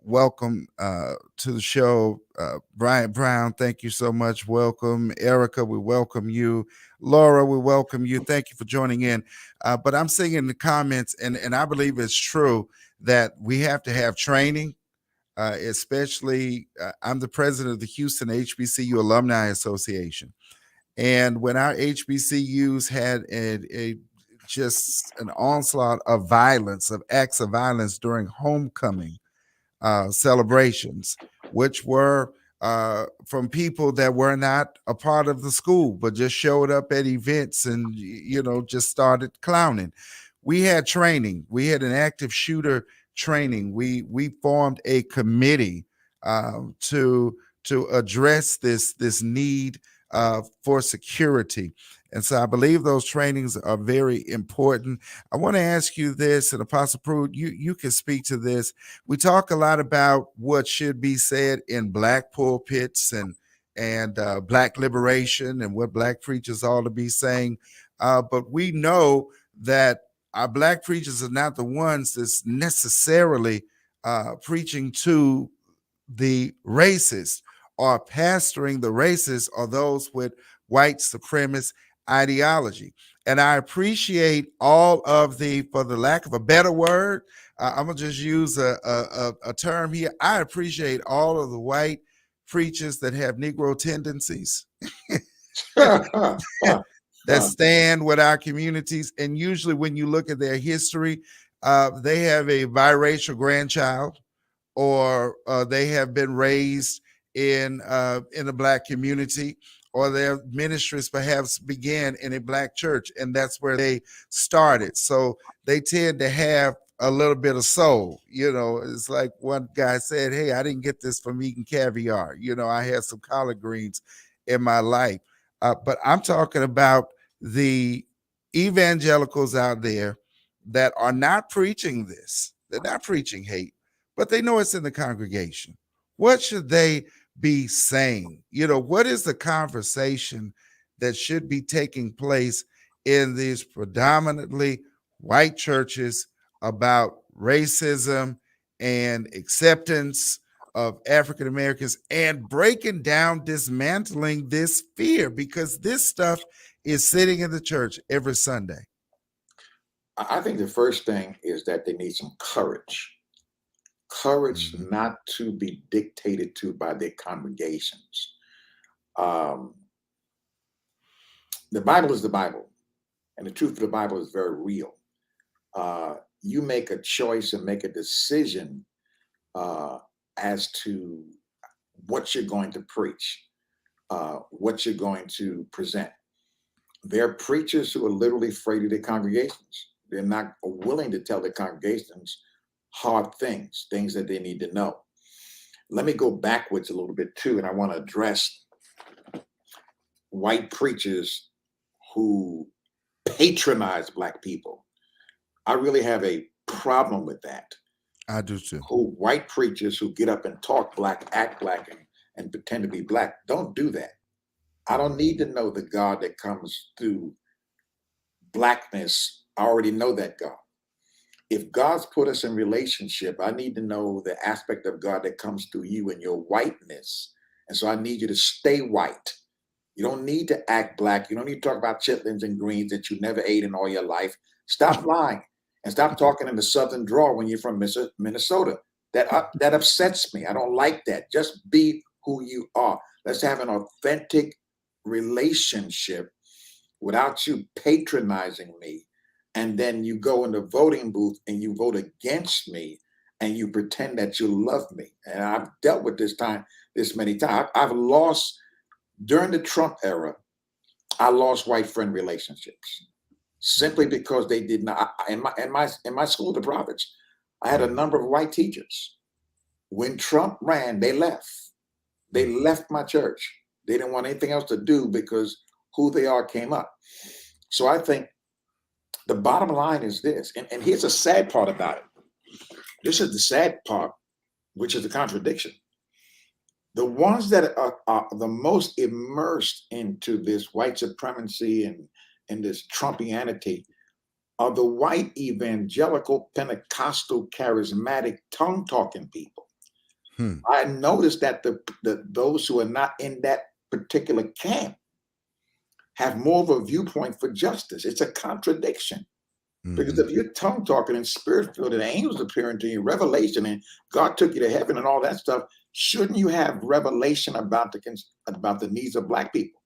Speaker 1: welcome to the show. Bryant Brown, thank you so much. Welcome. Erica, we welcome you. Laura, we welcome you. Thank you for joining in. But I'm seeing in the comments, and I believe it's true, that we have to have training, especially I'm the president of the Houston HBCU Alumni Association. And when our HBCUs had just an onslaught of violence, of acts of violence during homecoming celebrations, which were from people that were not a part of the school, but just showed up at events and, just started clowning. We had training. We had an active shooter training. We formed a committee to address this need for security. And so I believe those trainings are very important. I want to ask you this, and Apostle Prude, you can speak to this. We talk a lot about what should be said in Black pulpits and Black liberation and what Black preachers ought to be saying. But we know that our Black preachers are not the ones that's necessarily preaching to the racist or pastoring the racists or those with white supremacist ideology. And I appreciate all of for the lack of a better word, I'm gonna just use a term here. I appreciate all of the white preachers that have Negro tendencies that stand with our communities. And usually when you look at their history, they have a biracial grandchild, or they have been raised in a Black community, or their ministries perhaps began in a Black church, and that's where they started. So they tend to have a little bit of soul. It's like one guy said, hey, I didn't get this from eating caviar. I had some collard greens in my life. But I'm talking about the evangelicals out there that are not preaching this. They're not preaching hate, but they know it's in the congregation. What should they be saying? You know, what is the conversation that should be taking place in these predominantly white churches about racism and acceptance of African Americans and breaking down, dismantling this fear? Because this stuff is sitting in the church every Sunday.
Speaker 3: I think the first thing is that they need some courage. Courage not to be dictated to by their congregations. The Bible is the Bible, and the truth of the Bible is very real. You make a choice and make a decision as to what you're going to preach, what you're going to present. There are preachers who are literally afraid of their congregations. They're not willing to tell their congregations hard things that they need to know. Let me go backwards a little bit too, and I want to address white preachers who patronize Black people. I really have a problem with that.
Speaker 1: I do too.
Speaker 3: White preachers who get up and talk Black, act Black, and pretend to be Black. Don't do that. I don't need to know the God that comes through Blackness. I already know that God. If God's put us in relationship, I need to know the aspect of God that comes through you and your whiteness. And so I need you to stay white. You don't need to act Black. You don't need to talk about chitlins and greens that you never ate in all your life. Stop lying and stop talking in the Southern drawl when you're from Minnesota. That upsets me. I don't like that. Just be who you are. Let's have an authentic relationship without you patronizing me. And then you go in the voting booth and you vote against me and you pretend that you love me. And I've dealt with this many times. I've lost, during the Trump era, I lost white friend relationships simply because they did not. In my school, the prophets, I had a number of white teachers. When Trump ran, they left. They left my church. They didn't want anything else to do because who they are came up. So I think the bottom line is this, and here's a sad part about it. This is the sad part, which is the contradiction. The ones that are the most immersed into this white supremacy and this Trumpianity are the white evangelical, Pentecostal, charismatic, tongue-talking people. I noticed that those who are not in that particular camp have more of a viewpoint for justice. It's a contradiction. Because if you're tongue talking and spirit filled and angels appearing to you, revelation, and God took you to heaven and all that stuff, shouldn't you have revelation about the needs of Black people?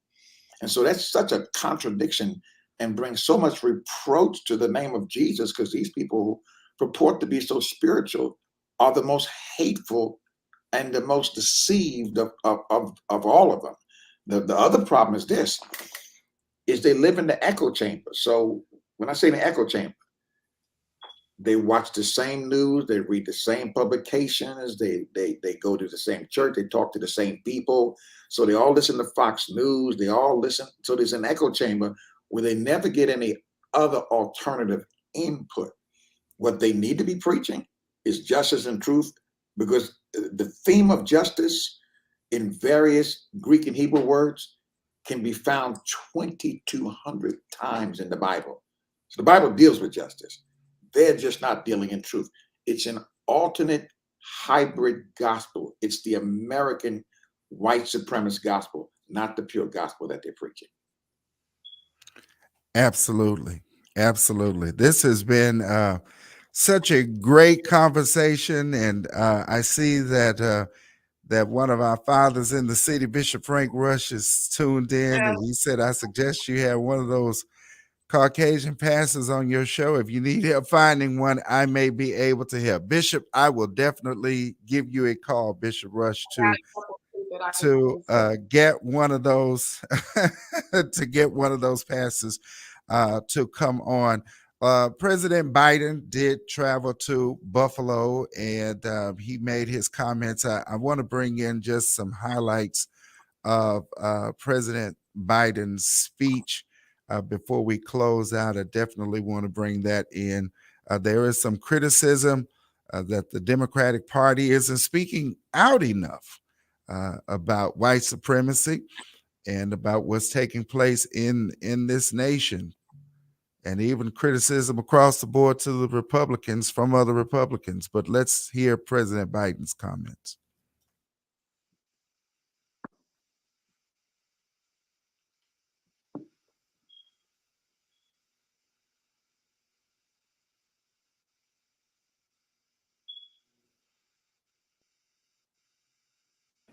Speaker 3: And so that's such a contradiction and brings so much reproach to the name of Jesus, because these people who purport to be so spiritual are the most hateful and the most deceived of all of them. The other problem is this, is they live in the echo chamber. So when I say the echo chamber, they watch the same news, they read the same publications, they go to the same church, they talk to the same people. So they all listen to Fox News, they all listen. So there's an echo chamber where they never get any other alternative input. What they need to be preaching is justice and truth, because the theme of justice in various Greek and Hebrew words can be found 2,200 times in the Bible. So the Bible deals with justice. They're just not dealing in truth. It's an alternate hybrid gospel. It's the American white supremacist gospel, not the pure gospel that they're preaching.
Speaker 1: Absolutely. Absolutely. This has been such a great conversation. And I see that that one of our fathers in the city, Bishop Frank Rush, is tuned in. And he said, I suggest you have one of those Caucasian pastors on your show. If you need help finding one, I may be able to help. Bishop, I will definitely give you a call, Bishop Rush, to get one of those to get one of those pastors to come on. President Biden did travel to Buffalo, and he made his comments. I want to bring in just some highlights of President Biden's speech before we close out. I definitely want to bring that in. There is some criticism that the Democratic Party isn't speaking out enough about white supremacy and about what's taking place in this nation, and even criticism across the board to the Republicans from other Republicans. But let's hear President Biden's comments.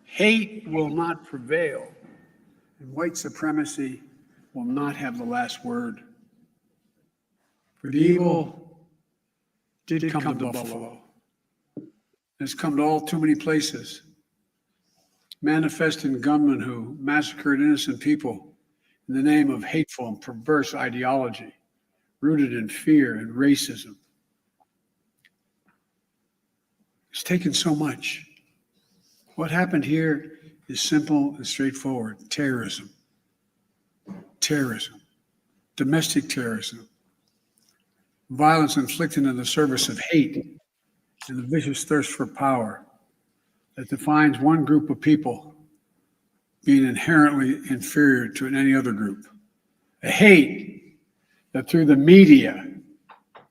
Speaker 5: Hate will not prevail, and white supremacy will not have the last word. For the evil did come to Buffalo. It's come to all too many places. Manifesting gunmen who massacred innocent people in the name of hateful and perverse ideology, rooted in fear and racism. It's taken so much. What happened here is simple and straightforward. Terrorism. Terrorism. Domestic terrorism. Violence inflicted in the service of hate and the vicious thirst for power that defines one group of people being inherently inferior to any other group. A hate that through the media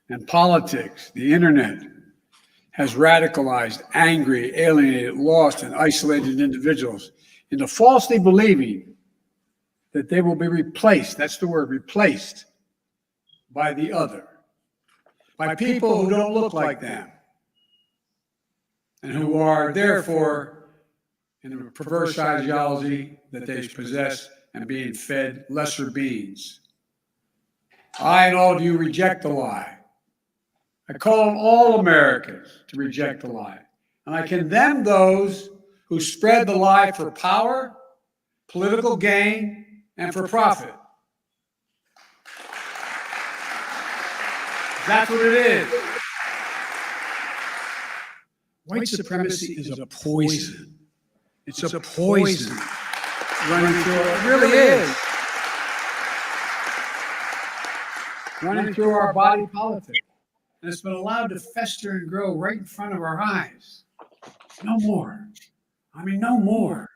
Speaker 5: and politics, the internet, has radicalized, angry, alienated, lost, and isolated individuals into falsely believing that they will be replaced, that's the word, replaced, by the other, by people who don't look like them, and who are therefore in a perverse ideology that they possess and being fed lesser beings. I and all of you reject the lie. I call on all Americans to reject the lie. And I condemn those who spread the lie for power, political gain, and for profit. That's what it is. White supremacy is a poison. It's a poison running through it really is. Running through our body politic. And it's been allowed to fester and grow right in front of our eyes. No more. I mean, no more.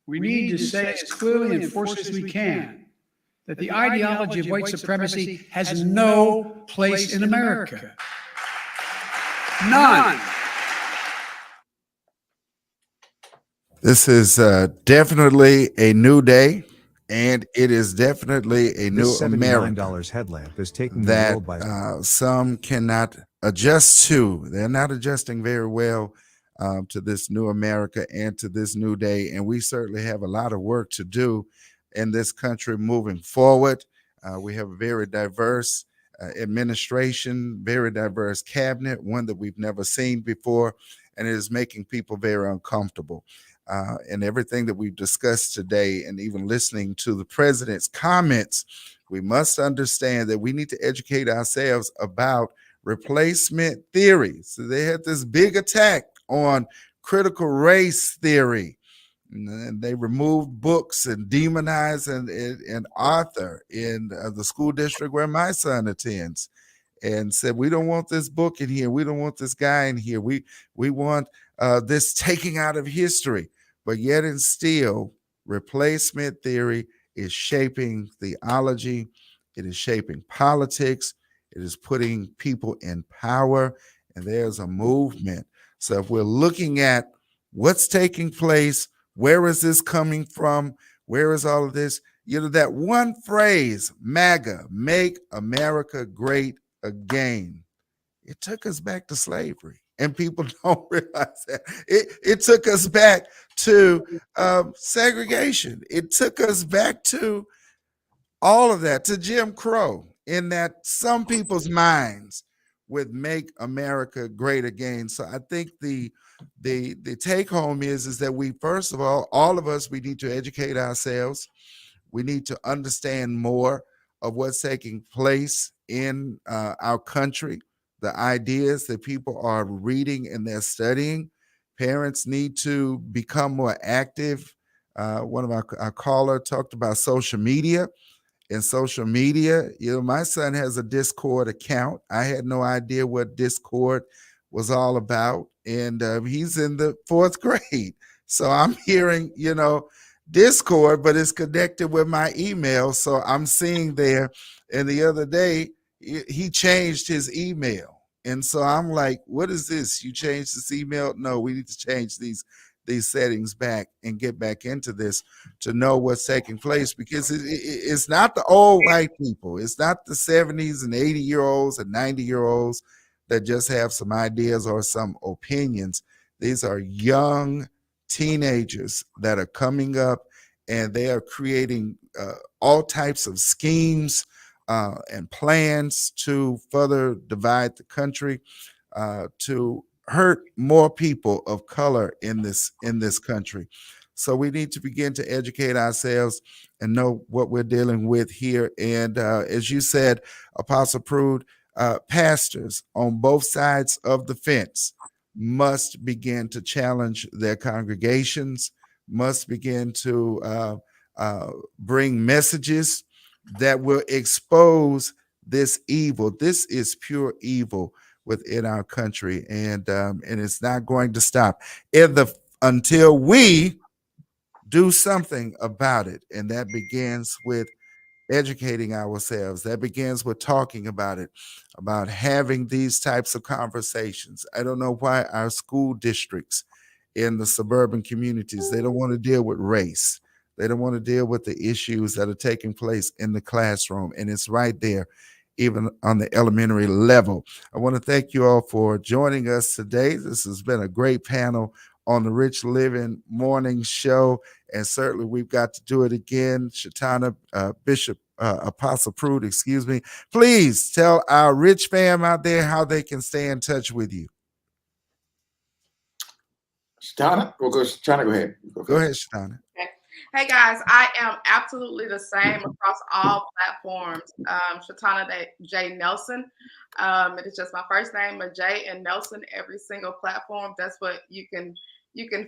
Speaker 5: We need to say as clearly and forcefully as we can that the ideology of white supremacy has no place in America. None.
Speaker 1: This is definitely a new day, and it is definitely a new America
Speaker 9: headlamp is taking
Speaker 1: that
Speaker 9: the world by
Speaker 1: some cannot adjust to. They're not adjusting very well to this new America and to this new day, and we certainly have a lot of work to do in this country moving forward. We have a very diverse administration, very diverse cabinet, one that we've never seen before, and it is making people very uncomfortable. And everything that we've discussed today, and even listening to the president's comments, we must understand that we need to educate ourselves about replacement theory. So they had this big attack on critical race theory, and they removed books and demonized an author in the school district where my son attends, and said, we don't want this book in here. We don't want this guy in here. We want this taking out of history. But yet and still, replacement theory is shaping theology. It is shaping politics. It is putting people in power. And there's a movement. So if we're looking at what's taking place, where is this coming from? Where is all of this? You know, that one phrase, MAGA, make America great again. It took us back to slavery. And people don't realize that. It took us back to segregation. It took us back to all of that, to Jim Crow, in that some people's minds would make America great again. So I think the take home is that we, first of all of us, we need to educate ourselves. We need to understand more of what's taking place in our country, the ideas that people are reading and they're studying. Parents need to become more active. One of our caller talked about social media. In social media, you know, my son has a Discord account. I had no idea what Discord was all about. And he's in the 4th grade. So I'm hearing, Discord, but it's connected with my email. So I'm seeing there. And the other day, he changed his email. And so I'm like, what is this? You changed this email? No, we need to change these settings back and get back into this to know what's taking place, because it's not the old white people. It's not the 70s and 80-year-olds and 90-year-olds that just have some ideas or some opinions. These are young teenagers that are coming up, and they are creating all types of schemes and plans to further divide the country, to hurt more people of color in this country. So we need to begin to educate ourselves and know what we're dealing with here. And as you said, Apostle Prude, pastors on both sides of the fence must begin to challenge their congregations, must begin to bring messages that will expose this evil. This is pure evil within our country, and it's not going to stop until we do something about it. And that begins with educating ourselves. That begins with talking about it, about having these types of conversations. I don't know why our school districts in the suburban communities, they don't want to deal with race. They don't want to deal with the issues that are taking place in the classroom. And it's right there, even on the elementary level. I want to thank you all for joining us today. This has been a great panel on the Rich Living Morning Show. And certainly we've got to do it again. Shatonna, Bishop, Apostle Prude, excuse me. Please tell our Rich fam out there how they can stay in touch with you.
Speaker 3: Shatonna, Shatonna, go ahead.
Speaker 1: Go ahead, Shatonna.
Speaker 4: Okay. Hey guys, I am absolutely the same across all platforms. Shatonna J. Nelson. It is just my first name, a J, and Nelson, every single platform. That's what you can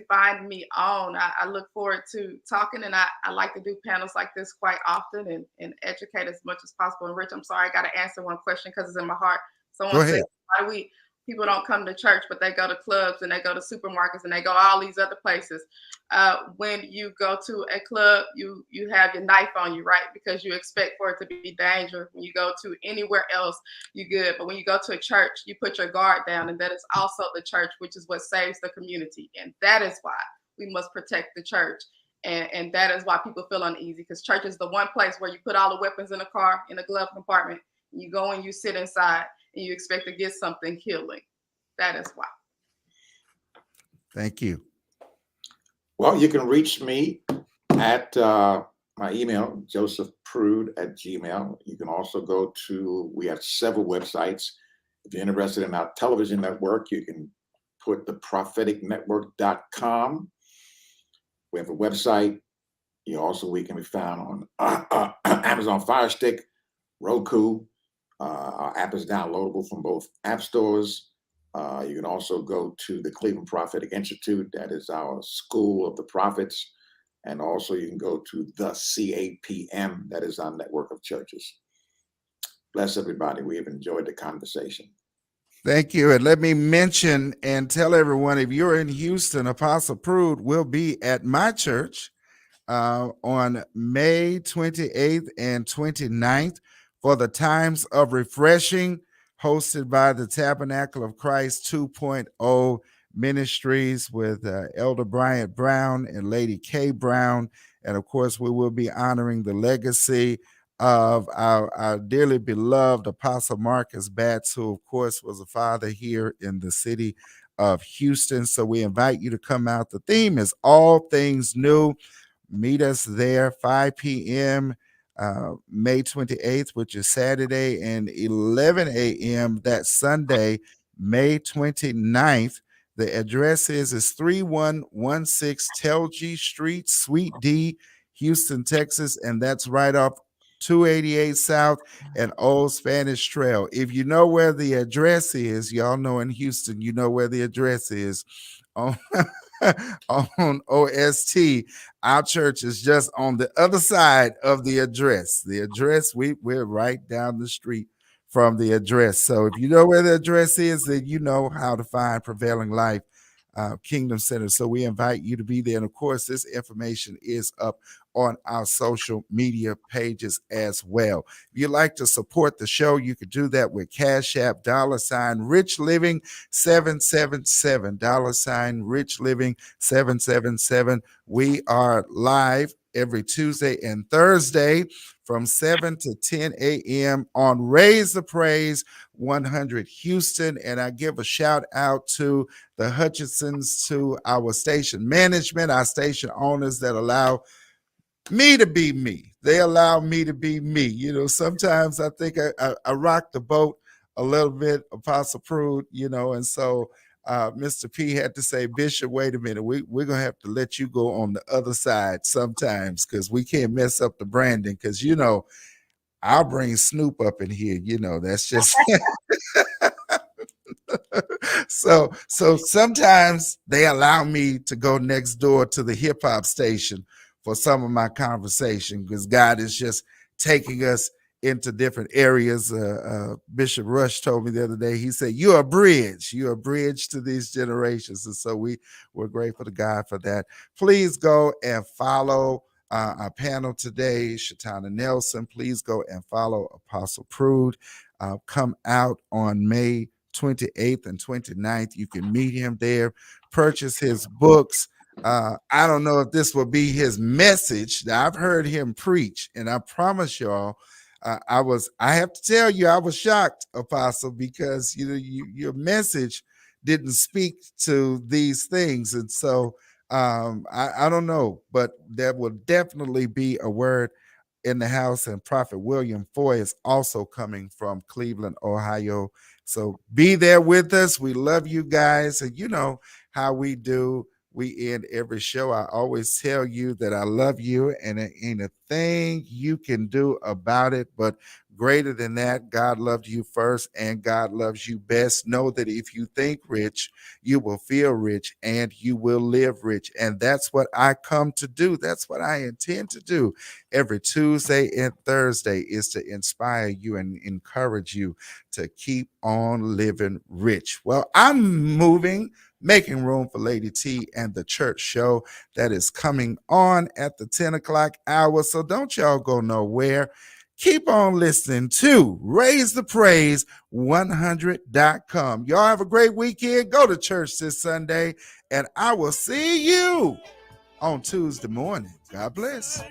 Speaker 4: find me on. I look forward to talking, and I like to do panels like this quite often and educate as much as possible. And Rich, I'm sorry, I got to answer one question because it's in my heart. Someone said, why do people don't come to church, but they go to clubs and they go to supermarkets and they go all these other places? When you go to a club, you have your knife on you, right? Because you expect for it to be dangerous. When you go to anywhere else, you're good. But when you go to a church, you put your guard down, and that is also the church, which is what saves the community. And that is why we must protect the church. And that is why people feel uneasy, because church is the one place where you put all the weapons in the car, in the glove compartment, and you go and you sit inside and you expect to get something healing. That is why.
Speaker 1: Thank you.
Speaker 3: Well, you can reach me at my email, josephprude@gmail. You can also go to, we have several websites. If you're interested in our television network, you can put thepropheticnetwork.com. We have a website. We can be found on Amazon Fire Stick, Roku. Our app is downloadable from both app stores. You can also go to the Cleveland Prophetic Institute. That is our school of the prophets. And also you can go to the CAPM. That is our network of churches. Bless everybody. We have enjoyed the conversation.
Speaker 1: Thank you. And let me mention and tell everyone, if you're in Houston, Apostle Prude will be at my church on May 28th and 29th for the Times of Refreshing, hosted by the Tabernacle of Christ 2.0 Ministries with Elder Bryant Brown and Lady Kay Brown. And of course, we will be honoring the legacy of our dearly beloved Apostle Marcus Batts, who of course was a father here in the city of Houston. So we invite you to come out. The theme is all things new. Meet us there, 5 p.m. May 28th, which is Saturday, and 11 a.m. that Sunday, May 29th. The address is 3116 Telge Street, Suite D, Houston, Texas, and that's right off 288 South and Old Spanish Trail. If you know where the address is, y'all know in Houston, you know where the address is. On OST, our church is just on the other side of the address. The address, we're right down the street from the address. So if you know where the address is, then you know how to find Prevailing Life Kingdom Center. So we invite you to be there. And of course, this information is up on our social media pages as well. If you'd like to support the show, you could do that with Cash App, $Rich Living 777, $Rich Living 777. We are live every Tuesday and Thursday from 7 to 10 a.m. on Raise the Praise 100 Houston. And I give a shout out to the Hutchinsons, to our station management, our station owners that allow me to be me. They allow me to be me. You know, sometimes I think I rock the boat a little bit, Apostle Prude, you know, and so Mr. P had to say, Bishop, wait a minute, we're going to have to let you go on the other side sometimes because we can't mess up the branding because, you know, I'll bring Snoop up in here. You know, that's just... So sometimes they allow me to go next door to the hip hop station for some of my conversation because God is just taking us into different areas. Bishop Rush told me the other day, he said, you're a bridge to these generations. And so we're grateful to God for that. Please go and follow our panel today, Shatonna Nelson. Please go and follow Apostle Prude. Come out on May 28th and 29th. You can meet him there, purchase his books. I don't know if this will be his message. I've heard him preach, and I promise y'all, I have to tell you, I was shocked, Apostle, because your message didn't speak to these things. And so I don't know, but there will definitely be a word in the house. And Prophet William Foy is also coming from Cleveland, Ohio. So be there with us. We love you guys. And you know how we do. We end every show. I always tell you that I love you and there ain't a thing you can do about it. But greater than that, God loved you first and God loves you best. Know that if you think rich, you will feel rich and you will live rich. And that's what I come to do. That's what I intend to do every Tuesday and Thursday, is to inspire you and encourage you to keep on living rich. Well, I'm making room for Lady T and the church show that is coming on at the 10 o'clock hour. So don't y'all go nowhere. Keep on listening to Raise the Praise 100.com. Y'all have a great weekend. Go to church this Sunday, and I will see you on Tuesday morning. God bless.